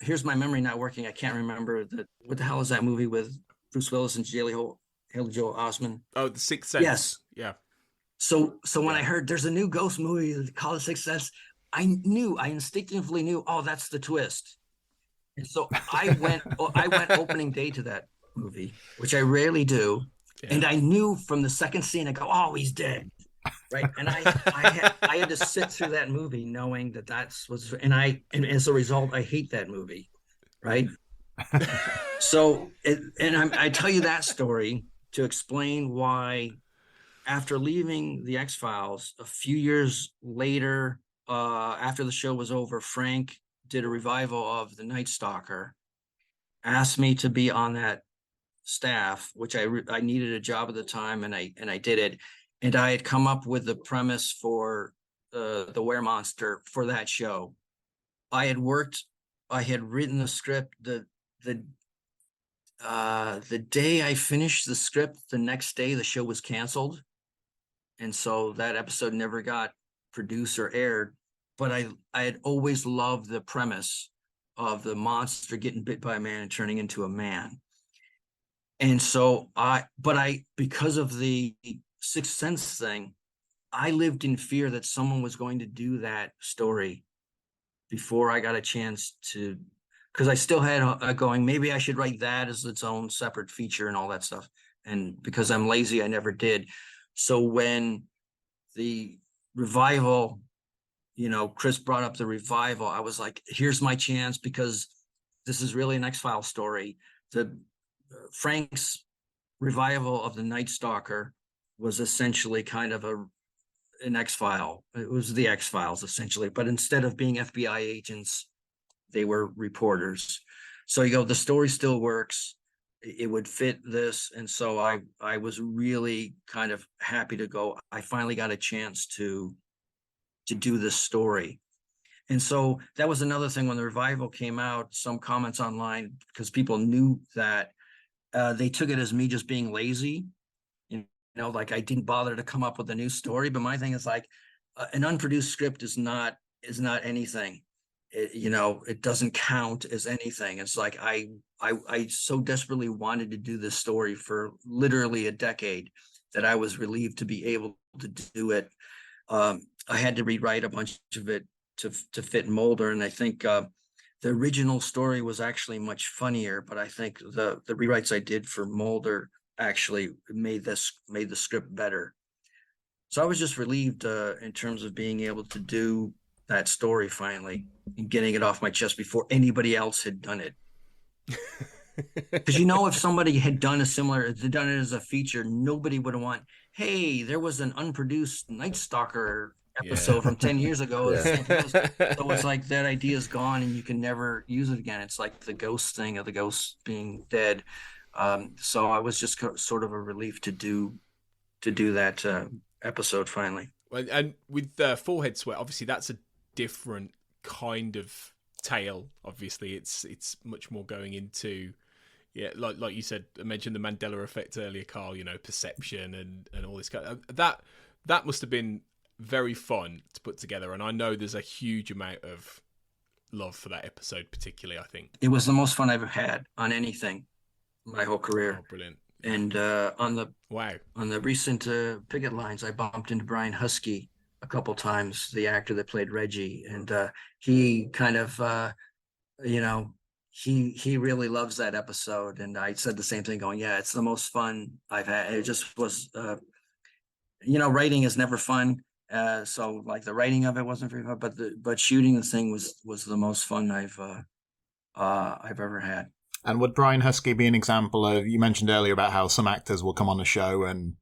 here's my memory not working. I can't remember what the hell is that movie with Bruce Willis and Haley Joel Osment? Oh, The Sixth Sense. Yes. Yeah. So when I heard there's a new ghost movie called The Sixth Sense, I instinctively knew, oh, that's the twist. And so I went opening day to that movie, which I rarely do. Yeah. And I knew from the second scene, I go, oh, he's dead. Right. And I had to sit through that movie knowing and as a result, I hate that movie. Right. So, I tell you that story to explain why, after leaving the X-Files, a few years later, after the show was over, Frank did a revival of The Night Stalker, asked me to be on that staff, which I needed a job at the time, and I did it. And I had come up with the premise for the Weremonster for that show. I had written the script. The day I finished the script, the next day the show was canceled, and so that episode never got produced or aired. But I had always loved the premise of the monster getting bit by a man and turning into a man. And so because of the Sixth Sense thing, I lived in fear that someone was going to do that story before I got a chance to, because I still had going, maybe I should write that as its own separate feature and all that stuff. And because I'm lazy, I never did. So when the revival, Chris brought up the revival, I was like, here's my chance, because this is really an X-Files story. Frank's revival of The Night Stalker was essentially kind of an X-File. It was the X-Files essentially, but instead of being FBI agents, they were reporters. So the story still works. It would fit this. And so I was really kind of happy to go. I finally got a chance to do this story. And so that was another thing when the revival came out, some comments online, because people knew that they took it as me just being lazy. Like I didn't bother to come up with a new story. But my thing is like an unproduced script is not is not anything. It doesn't count as anything. It's like I so desperately wanted to do this story for literally a decade that I was relieved to be able to do it. I had to rewrite a bunch of it to fit Mulder, and I think the original story was actually much funnier, but I think the rewrites I did for Mulder actually made the script better. So I was just relieved in terms of being able to do that story finally and getting it off my chest before anybody else had done it. Because if somebody had done it as a feature, nobody would have want, hey, there was an unproduced Night Stalker episode from 10 years ago. So it's like that idea is gone and you can never use it again. It's like the ghost thing of the ghost being dead. So I was just sort of a relief to do that episode finally. And with Forehead Sweat, obviously that's a different kind of tale. Obviously it's much more going into like you said, I mentioned the Mandela effect earlier, Carl, perception and all this kind of, that must have been very fun to put together, and I know there's a huge amount of love for that episode particularly. I think it was the most fun I've ever had on anything my whole career. Oh, brilliant. And on the recent picket lines, I bumped into Brian Husky a couple times, the actor that played Reggie, and he kind of, he really loves that episode. And I said the same thing, going, yeah, it's the most fun I've had. It just was, writing is never fun. So like the writing of it wasn't very fun, but shooting the thing was the most fun I've ever had. And would Brian Husky be an example of, you mentioned earlier about how some actors will come on a show, and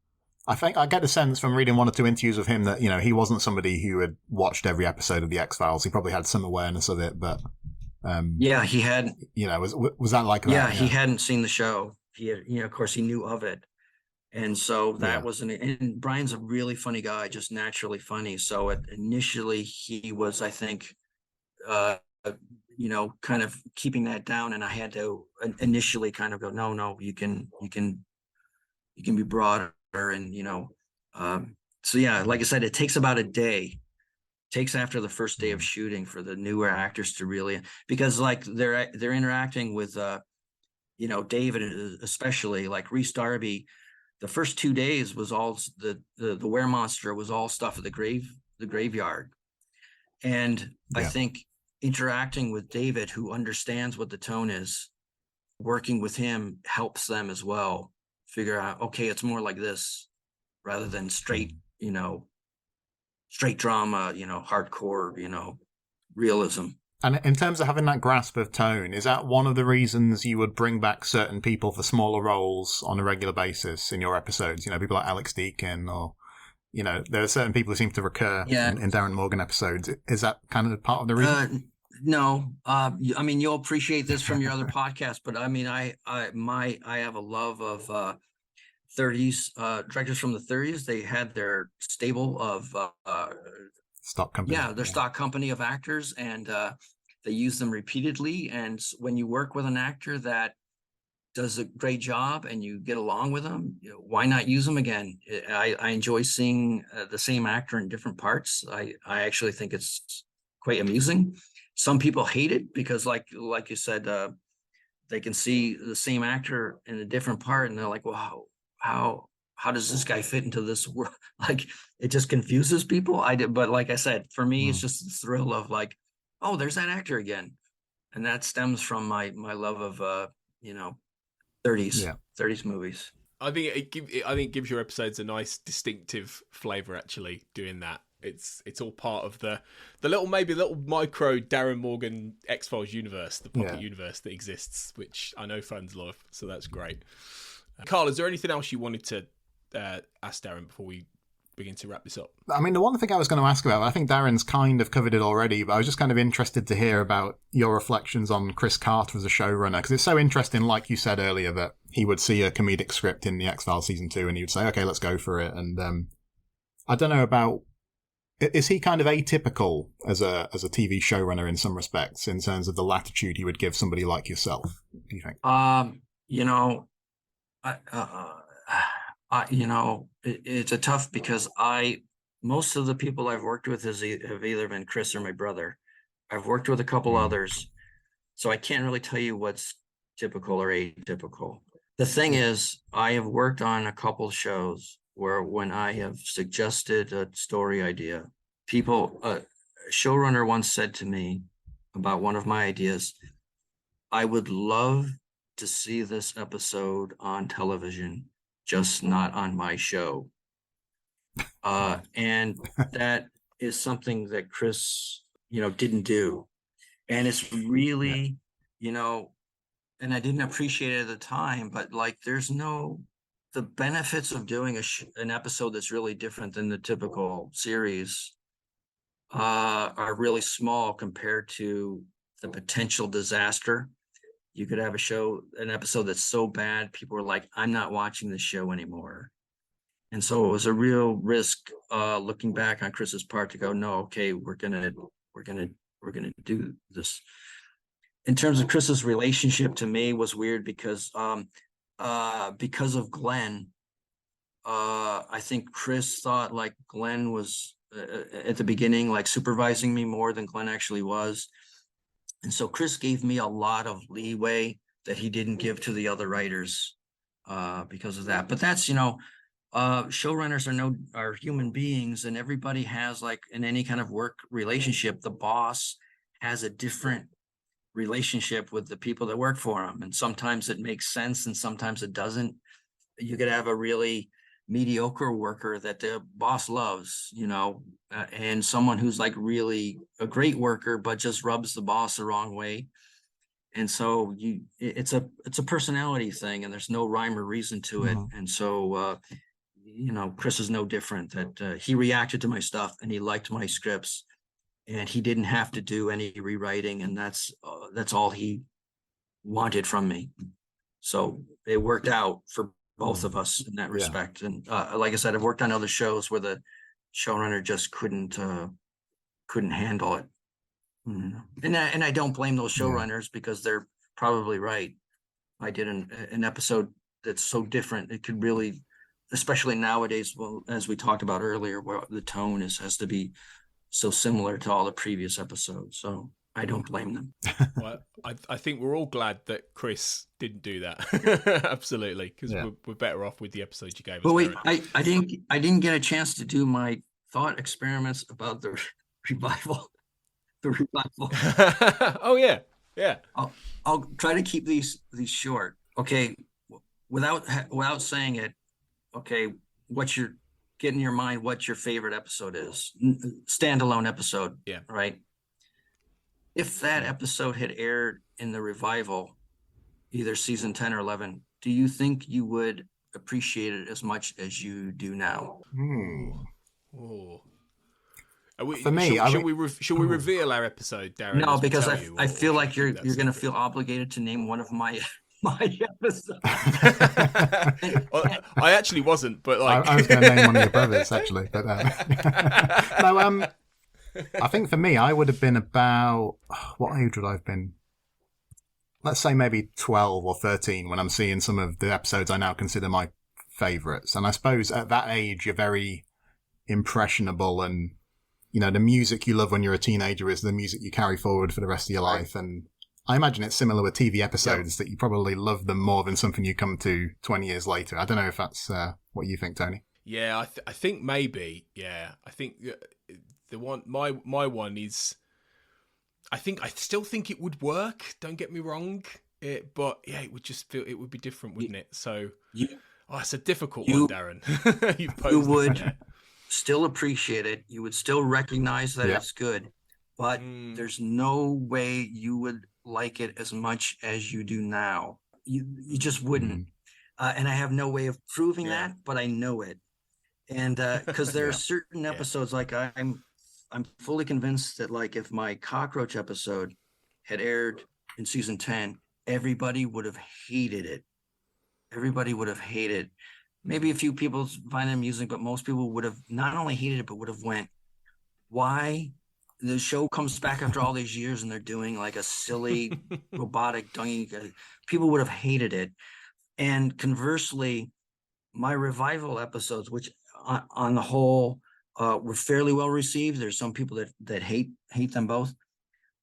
I think I get a sense from reading one or two interviews with him that, he wasn't somebody who had watched every episode of The X-Files. He probably had some awareness of it, but... yeah, he had... was that like that? Yeah, he hadn't seen the show. He had, of course, he knew of it. And so that was and Brian's a really funny guy, just naturally funny. So initially he was, I think... kind of keeping that down, and I had to initially kind of go, no, you can be broader, and so yeah, like I said, it takes about a day. It takes after the first day of shooting for the newer actors to really, because like they're interacting with David, especially like Rhys Darby. The first 2 days was all the weremonster was all stuff at the graveyard, and I think interacting with David, who understands what the tone is, working with him helps them as well figure out, okay, it's more like this rather than straight drama, hardcore, realism. And in terms of having that grasp of tone, is that one of the reasons you would bring back certain people for smaller roles on a regular basis in your episodes? People like Alex Deakin, or there are certain people who seem to recur in Darin Morgan episodes. Is that kind of part of the reason? No, I mean, you'll appreciate this from your other podcast, but I mean, I have a love of 30s directors from the 30s. They had their stable of stock company. Yeah, their stock company of actors, and they use them repeatedly. And when you work with an actor that does a great job and you get along with them, why not use them again? I enjoy seeing the same actor in different parts. I actually think it's quite amusing. Some people hate it because, like you said, they can see the same actor in a different part, and they're like, "Well, how does this guy fit into this world?" Like, it just confuses people. But like I said, for me, it's just the thrill of like, "Oh, there's that actor again," and that stems from my love of 30s movies. I think it gives your episodes a nice distinctive flavor. Actually, doing that. It's all part of the little micro Darin Morgan X-Files universe, the pocket universe that exists, which I know fans love. So that's great. Carl, is there anything else you wanted to ask Darin before we begin to wrap this up? I mean, the one thing I was going to ask about, I think Darin's kind of covered it already, but I was just kind of interested to hear about your reflections on Chris Carter as a showrunner, because it's so interesting, like you said earlier, that he would see a comedic script in the X-Files season 2 and he would say, okay, let's go for it. And I don't know about... Is he kind of atypical as a TV showrunner in some respects, in terms of the latitude he would give somebody like yourself, do you think? It's a tough, because I most of the people I've worked with have either been Chris or my brother. I've worked with a couple others, so I can't really tell you what's typical or atypical. The thing is, I have worked on a couple shows where when I have suggested a story idea, a showrunner once said to me about one of my ideas, I would love to see this episode on television, just not on my show. And that is something that Chris, didn't do. And it's really, and I didn't appreciate it at the time, but like, the benefits of doing an episode that's really different than the typical series are really small compared to the potential disaster. You could have an episode that's so bad, people are like, I'm not watching this show anymore. And so it was a real risk, looking back on Chris's part, to go, no, okay, we're gonna do this. In terms of Chris's relationship to me was weird because of Glenn. I think Chris thought like Glenn was at the beginning, like supervising me more than Glenn actually was. And so Chris gave me a lot of leeway that he didn't give to the other writers because of that. But that's, showrunners are human beings, and everybody has, like in any kind of work relationship, the boss has a different relationship with the people that work for him. And sometimes it makes sense and sometimes it doesn't. You could have a really mediocre worker that the boss loves, and someone who's like really a great worker, but just rubs the boss the wrong way. And so it's a personality thing, and there's no rhyme or reason to it. And so, Chris is no different, that he reacted to my stuff and he liked my scripts, and he didn't have to do any rewriting. And that's all he wanted from me. So it worked out for both of us in that respect. And like I said, I've worked on other shows where the showrunner just couldn't handle it. And I don't blame those showrunners, because they're probably right. I did an episode that's so different. It could really, especially nowadays, well, as we talked about earlier, where the tone has to be so similar to all the previous episodes. So I don't blame them. Well, I think we're all glad that Chris didn't do that. Absolutely, because we're better off with the episode you gave us. But wait, I didn't get a chance to do my thought experiments about the revival. The revival. Oh yeah. I'll try to keep these short. Okay, without saying it. Okay, get in your mind what your favorite episode is, standalone episode. Yeah. Right. If that episode had aired in the revival, either season 10 or 11, do you think you would appreciate it as much as you do now? Oh. For me, should we reveal our episode, Darin? No, because I feel like you're going to feel obligated to name one of my episodes. Well, I actually wasn't, but like I was going to name one of your brothers actually, but no. I think for me, I would have been about, what age would I have been? Let's say maybe 12 or 13 when I'm seeing some of the episodes I now consider my favourites. And I suppose at that age, you're very impressionable, and, the music you love when you're a teenager is the music you carry forward for the rest of your life. And I imagine it's similar with TV episodes, that you probably love them more than something you come to 20 years later. I don't know if that's what you think, Tony. Yeah, I think maybe. Yeah, I think the one, my one is, I still think it would work. Don't get me wrong, but yeah, it would just feel, it would be different, wouldn't it? So, it's a difficult one, Darin. You would still appreciate it. You would still recognize that it's good, but there's no way you would like it as much as you do now. You just wouldn't. And I have no way of proving that, but I know it. And because there are certain episodes, like I'm fully convinced that, like, if my cockroach episode had aired in season 10, everybody would have hated it. Everybody would have hated. Maybe a few people find it amusing, but most people would have not only hated it, but would have went, why? The show comes back after all these years and they're doing like a silly robotic dungy. People would have hated it. And conversely, my revival episodes, which on the whole were fairly well received. There's some people that hate them both.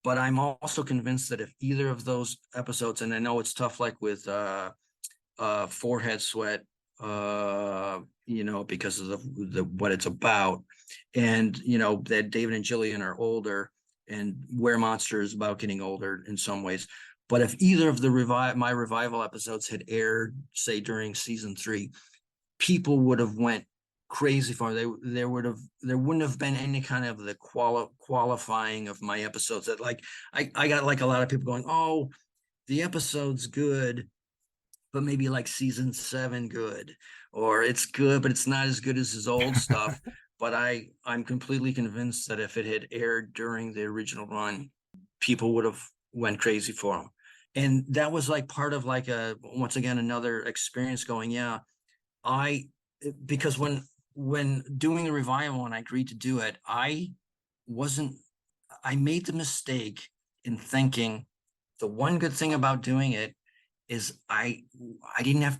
But I'm also convinced that if either of those episodes, and I know it's tough, like with Forehead Sweat, because of the what it's about, and that David and Gillian are older, and Were Monster is about getting older in some ways. But if either of the my revival episodes had aired, say during season 3, people would have went crazy for it. There wouldn't have been any kind of the qualifying of my episodes that, like, I got like a lot of people going, oh, the episode's good, but maybe like season 7 good, or it's good, but it's not as good as his old stuff. But I'm completely convinced that if it had aired during the original run, people would have went crazy for him. And that was like part of like once again, another experience going, because when doing the revival and I agreed to do it, I made the mistake in thinking the one good thing about doing it is we didn't have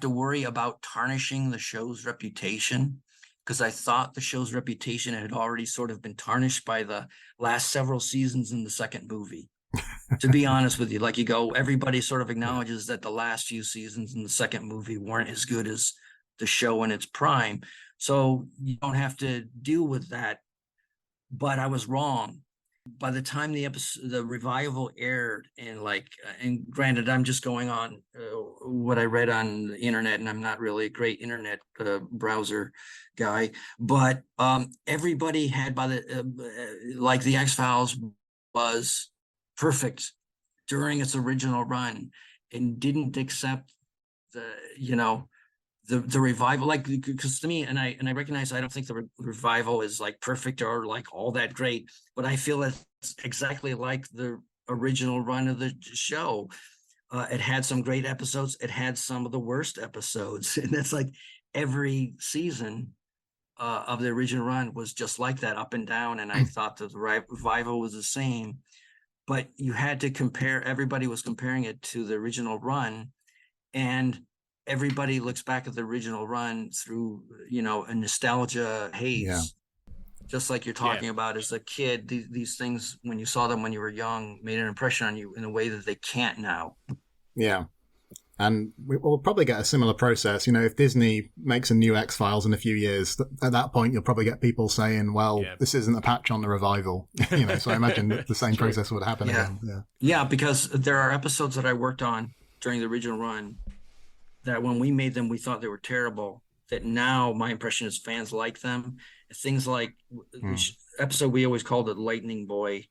to worry about tarnishing the show's reputation, because I thought the show's reputation had already sort of been tarnished by the last several seasons in the second movie. To be honest with you, like you go, everybody sort of acknowledges that the last few seasons in the second movie weren't as good as the show in its prime. So you don't have to deal with that. But I was wrong. By the time the revival aired, and granted, I'm just going on what I read on the internet, and I'm not really a great internet browser guy, but everybody had the X-Files was perfect during its original run and didn't accept the revival, like, because to me, and I recognize I don't think the revival is like perfect or like all that great, but I feel it's exactly like the original run of the show. It had some great episodes, it had some of the worst episodes, and that's like every season of the original run was just like that, up and down. And I thought that the revival was the same, but you had to compare. Everybody was comparing it to the original run, and everybody looks back at the original run through, a nostalgia haze, just like you're talking about as a kid. These things, when you saw them when you were young, made an impression on you in a way that they can't now. Yeah. And we'll probably get a similar process. If Disney makes a new X-Files in a few years, at that point, you'll probably get people saying, well, this isn't a patch on the revival. So I imagine the same process would happen again. Yeah, because there are episodes that I worked on during the original run that when we made them, we thought they were terrible, that now my impression is fans like them. Things like which episode we always called it Lightning Boy,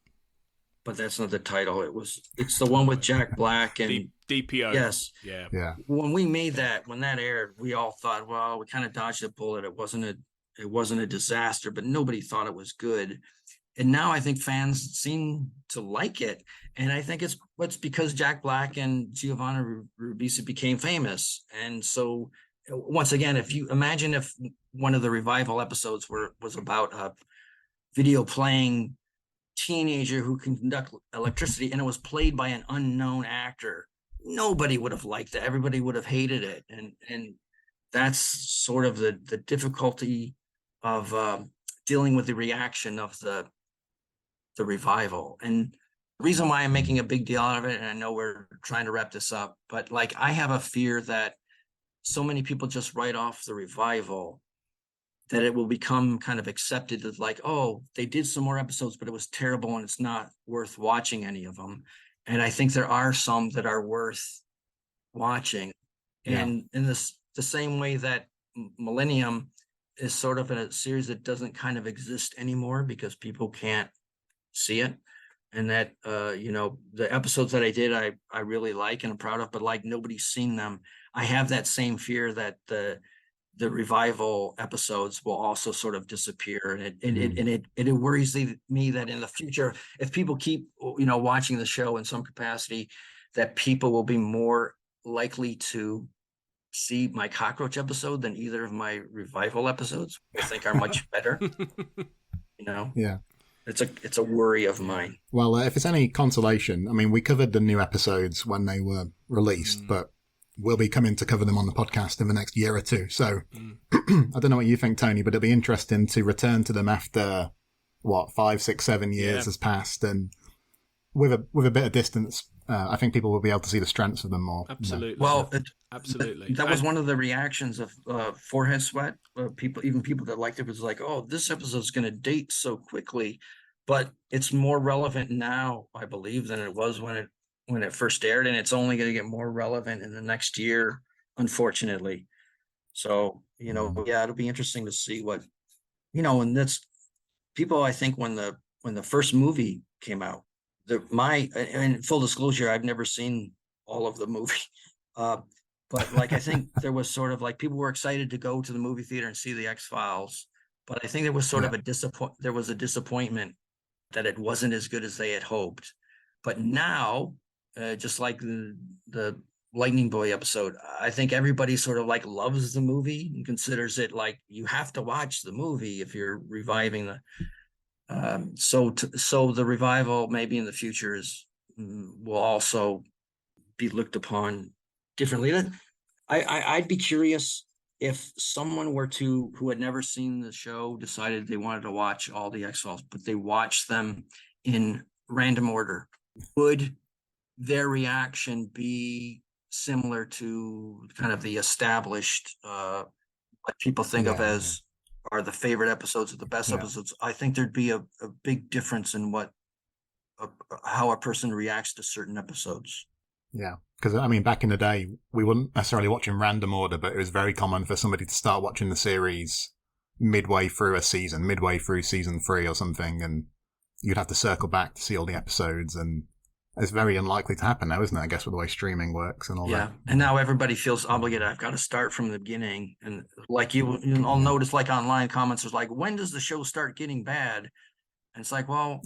but that's not the title. It's the one with Jack Black and DPO. Yes. Yeah. When we made that, when that aired, we all thought, well, we kind of dodged a bullet. It wasn't a disaster, but nobody thought it was good. And now I think fans seem to like it. And I think it's because Jack Black and Giovanni Ribisi became famous. And so once again, if you imagine if one of the revival episodes was about a video playing teenager who can conduct electricity, and it was played by an unknown actor, nobody would have liked it. Everybody would have hated it. And that's sort of the difficulty of dealing with the reaction of the revival. And the reason why I'm making a big deal out of it, and I know we're trying to wrap this up, but like I have a fear that so many people just write off the revival that it will become kind of accepted as like, oh, they did some more episodes, but it was terrible and it's not worth watching any of them. And I think there are some that are worth watching. And in the same way that Millennium is sort of a series that doesn't kind of exist anymore because people can't see it, and that the episodes that I did I really like and I'm proud of, but like nobody's seen them. I have that same fear that the revival episodes will also sort of disappear, and it worries me that in the future, if people keep watching the show in some capacity, that people will be more likely to see my cockroach episode than either of my revival episodes, I think are much better. Yeah. It's a worry of mine. Well, if it's any consolation, I mean, we covered the new episodes when they were released, but we'll be coming to cover them on the podcast in the next year or two. So I don't know what you think, Tony, but it'll be interesting to return to them after, 5, 6, 7 years has passed. And with a bit of distance, I think people will be able to see the strengths of them more. Absolutely. Well, absolutely. That was one of the reactions of forehead sweat. People that liked it was like, "Oh, this episode's going to date so quickly," but it's more relevant now, I believe, than it was when it first aired, and it's only going to get more relevant in the next year, unfortunately. So it'll be interesting to see what and that's people. I think when the first movie came out. And full disclosure, I've never seen all of the movie, but I think there was sort of people were excited to go to the movie theater and see the X-Files, but I think there was sort of a disappointment that it wasn't as good as they had hoped. But now, just like the Lightning Boy episode, I think everybody sort of loves the movie and considers it you have to watch the movie if you're reviving the. So the revival maybe in the future will also be looked upon differently. I'd be curious if someone who had never seen the show decided they wanted to watch all the X-Files, but they watched them in random order. Would their reaction be similar to kind of the established, what people think of as are the favorite episodes or the best episodes? I think there'd be a big difference in how a person reacts to certain episodes. Yeah, because back in the day, we wouldn't necessarily watch in random order, but it was very common for somebody to start watching the series midway through season 3 or something, and you'd have to circle back to see all the episodes, and it's very unlikely to happen now, isn't it? I guess with the way streaming works and all that. Yeah, and now everybody feels obligated. I've got to start from the beginning, and I'll notice online comments are when does the show start getting bad? And it's well,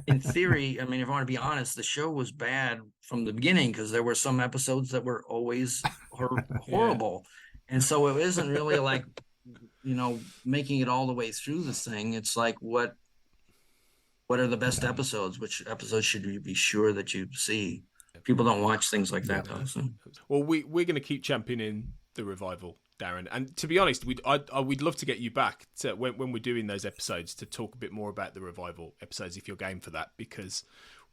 in theory, if I want to be honest, the show was bad from the beginning because there were some episodes that were always horrible, and so it isn't really making it all the way through the thing. It's what are the best episodes? Which episodes should you be sure that you see? People don't watch things like that, though. So. Well, we're going to keep championing the revival, Darin. And to be honest, we'd love to get you back to when we're doing those episodes to talk a bit more about the revival episodes, if you're game for that, because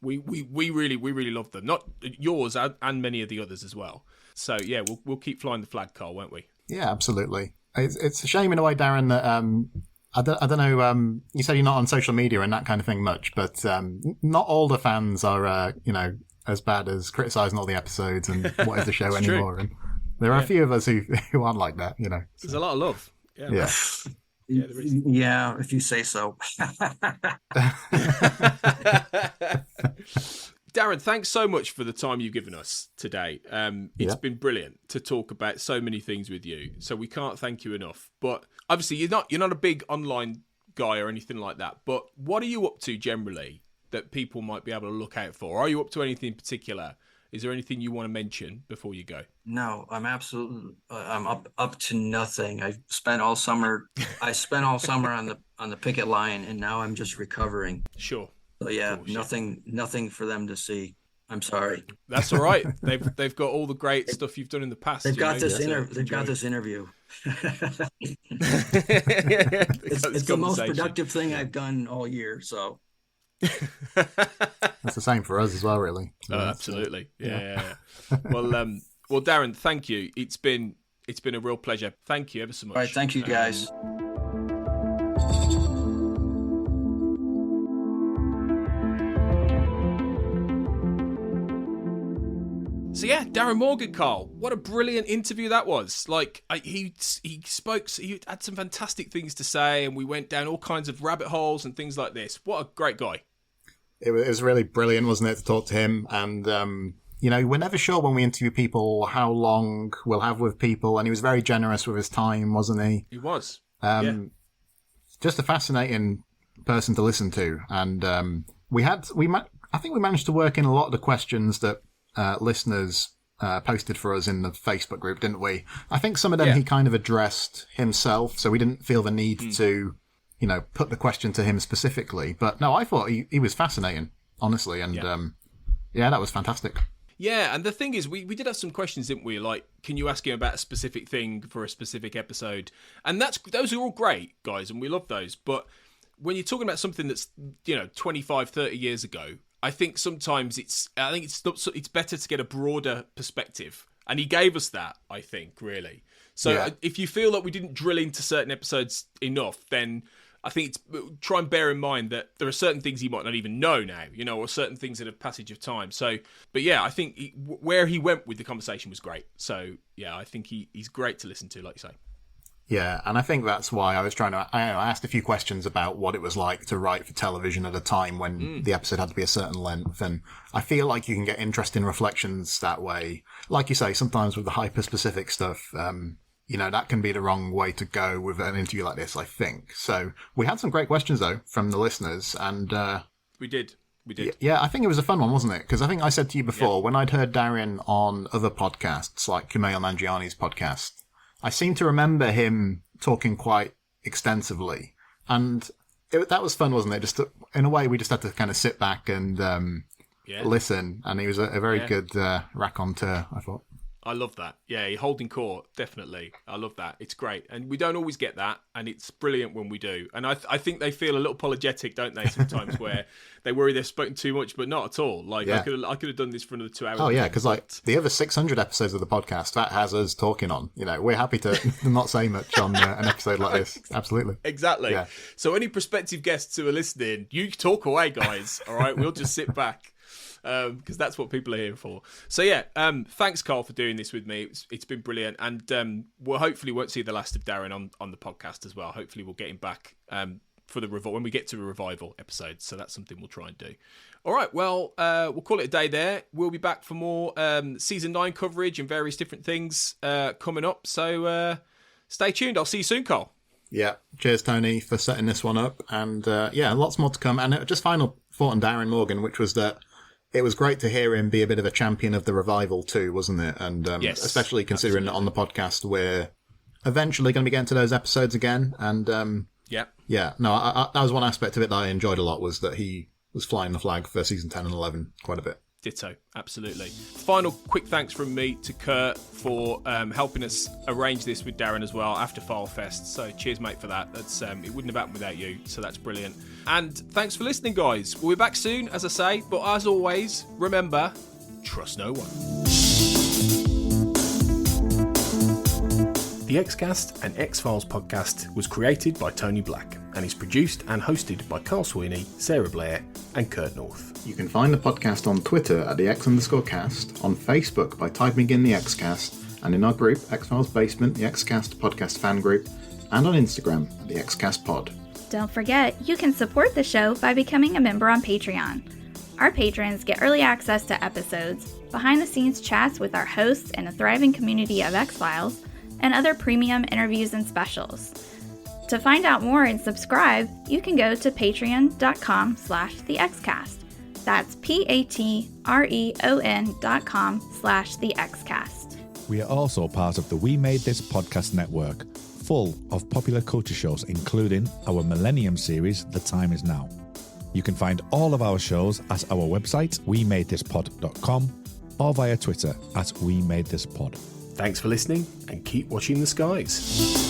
we really love them. Not yours and many of the others as well. So yeah, we'll keep flying the flag, Carl, won't we? Yeah, absolutely. It's a shame in a way, Darin, that I don't know. You say you're not on social media and that kind of thing much, but not all the fans are, as bad as criticising all the episodes and what is the show anymore. True. And there are a few of us who aren't like that. There's a lot of love. Yeah. Yeah, there is. Yeah, if you say so. Darin, thanks so much for the time you've given us today. It's been brilliant to talk about so many things with you. So we can't thank you enough. But obviously, you're not a big online guy or anything like that. But what are you up to generally that people might be able to look out for? Are you up to anything in particular? Is there anything you want to mention before you go? No, I'm up to nothing. I spent all summer on the picket line, and now I'm just recovering. Sure. So yeah, nothing for them to see. I'm sorry. That's all right. They've got all the great stuff you've done in the past. They've got this interview. It's the most productive thing I've done all year. So that's the same for us as well, really. So absolutely. Yeah. Well, Darin, thank you. It's been a real pleasure. Thank you ever so much. All right, thank you, guys. So yeah, Darin Morgan, Carl, what a brilliant interview that was. He had some fantastic things to say, and we went down all kinds of rabbit holes and things like this. What a great guy. It was really brilliant, wasn't it, to talk to him? And, we're never sure when we interview people how long we'll have with people, and he was very generous with his time, wasn't he? He was. Just a fascinating person to listen to. And I think we managed to work in a lot of the questions that listeners posted for us in the Facebook group, didn't we? I think some of them he kind of addressed himself, so we didn't feel the need to, put the question to him specifically. But no, I thought he was fascinating, honestly, and that was fantastic. Yeah, and the thing is, we did have some questions, didn't we? Like, can you ask him about a specific thing for a specific episode? And those are all great, guys, and we love those. But when you're talking about something that's, 25, 30 years ago, I think sometimes it's better to get a broader perspective. And he gave us that, I think, really. So if you feel like we didn't drill into certain episodes enough, then I think try and bear in mind that there are certain things he might not even know now, or certain things in a passage of time. So, but yeah, I think where he went with the conversation was great. So yeah, I think he's great to listen to, like you say. Yeah, and I think that's why I asked a few questions about what it was like to write for television at a time when the episode had to be a certain length, and I feel like you can get interesting reflections that way. Like you say, sometimes with the hyper-specific stuff, that can be the wrong way to go with an interview like this, I think. So we had some great questions, though, from the listeners, and We did. Yeah, I think it was a fun one, wasn't it? Because I think I said to you before, when I'd heard Darin on other podcasts, like Kumail Nanjiani's podcast, I seem to remember him talking quite extensively. And that was fun, wasn't it? Just in a way, we just had to kind of sit back and listen. And he was a very good raconteur, I thought. I love that. Yeah, holding court, definitely. I love that. It's great. And we don't always get that, and it's brilliant when we do. And I think they feel a little apologetic, don't they, sometimes, where they worry they've spoken too much, but not at all. Like, I could have done this for another 2 hours. Oh, yeah, because like the other 600 episodes of the podcast, that has us talking on. We're happy to not say much on an episode like this. Absolutely. Exactly. Yeah. So any prospective guests who are listening, you talk away, guys. All right? We'll just sit back. Because that's what people are here for. So yeah, thanks, Carl, for doing this with me. It's been brilliant, and we'll hopefully won't see the last of Darin on the podcast as well. Hopefully, we'll get him back for the when we get to the revival episode. So that's something we'll try and do. All right, well, we'll call it a day there. We'll be back for more season 9 coverage and various different things coming up. So stay tuned. I'll see you soon, Carl. Yeah, cheers, Tony, for setting this one up, and lots more to come. And just final thought on Darin Morgan, which was that it was great to hear him be a bit of a champion of the revival too, wasn't it? And yes, especially considering that on the podcast we're eventually going to be getting to those episodes again. And that was one aspect of it that I enjoyed a lot, was that he was flying the flag for season 10 and 11 quite a bit. Ditto, absolutely. Final quick thanks from me to Kurt for helping us arrange this with Darin as well after PhileFest. So cheers, mate, for that. That's it wouldn't have happened without you, so that's brilliant. And thanks for listening, guys. We'll be back soon, as I say, but as always, remember, trust no one. The Xcast and X-Files podcast was created by Tony Black and is produced and hosted by Carl Sweeney, Sarah Blair, and Kurt North. You can find the podcast on Twitter at the X_cast, on Facebook by typing in the Xcast, and in our group, X-Files Basement, the Xcast podcast fan group, and on Instagram at the Xcast pod. Don't forget, you can support the show by becoming a member on Patreon. Our patrons get early access to episodes, behind-the-scenes chats with our hosts and a thriving community of X-Files, and other premium interviews and specials. To find out more and subscribe, you can go to patreon.com/thexcast. That's patreon.com/thexcast. We are also part of the We Made This podcast network, full of popular culture shows, including our Millennium series, The Time Is Now. You can find all of our shows at our website, wemadethispod.com, or via Twitter at wemadethispod. Thanks for listening, and keep watching the skies.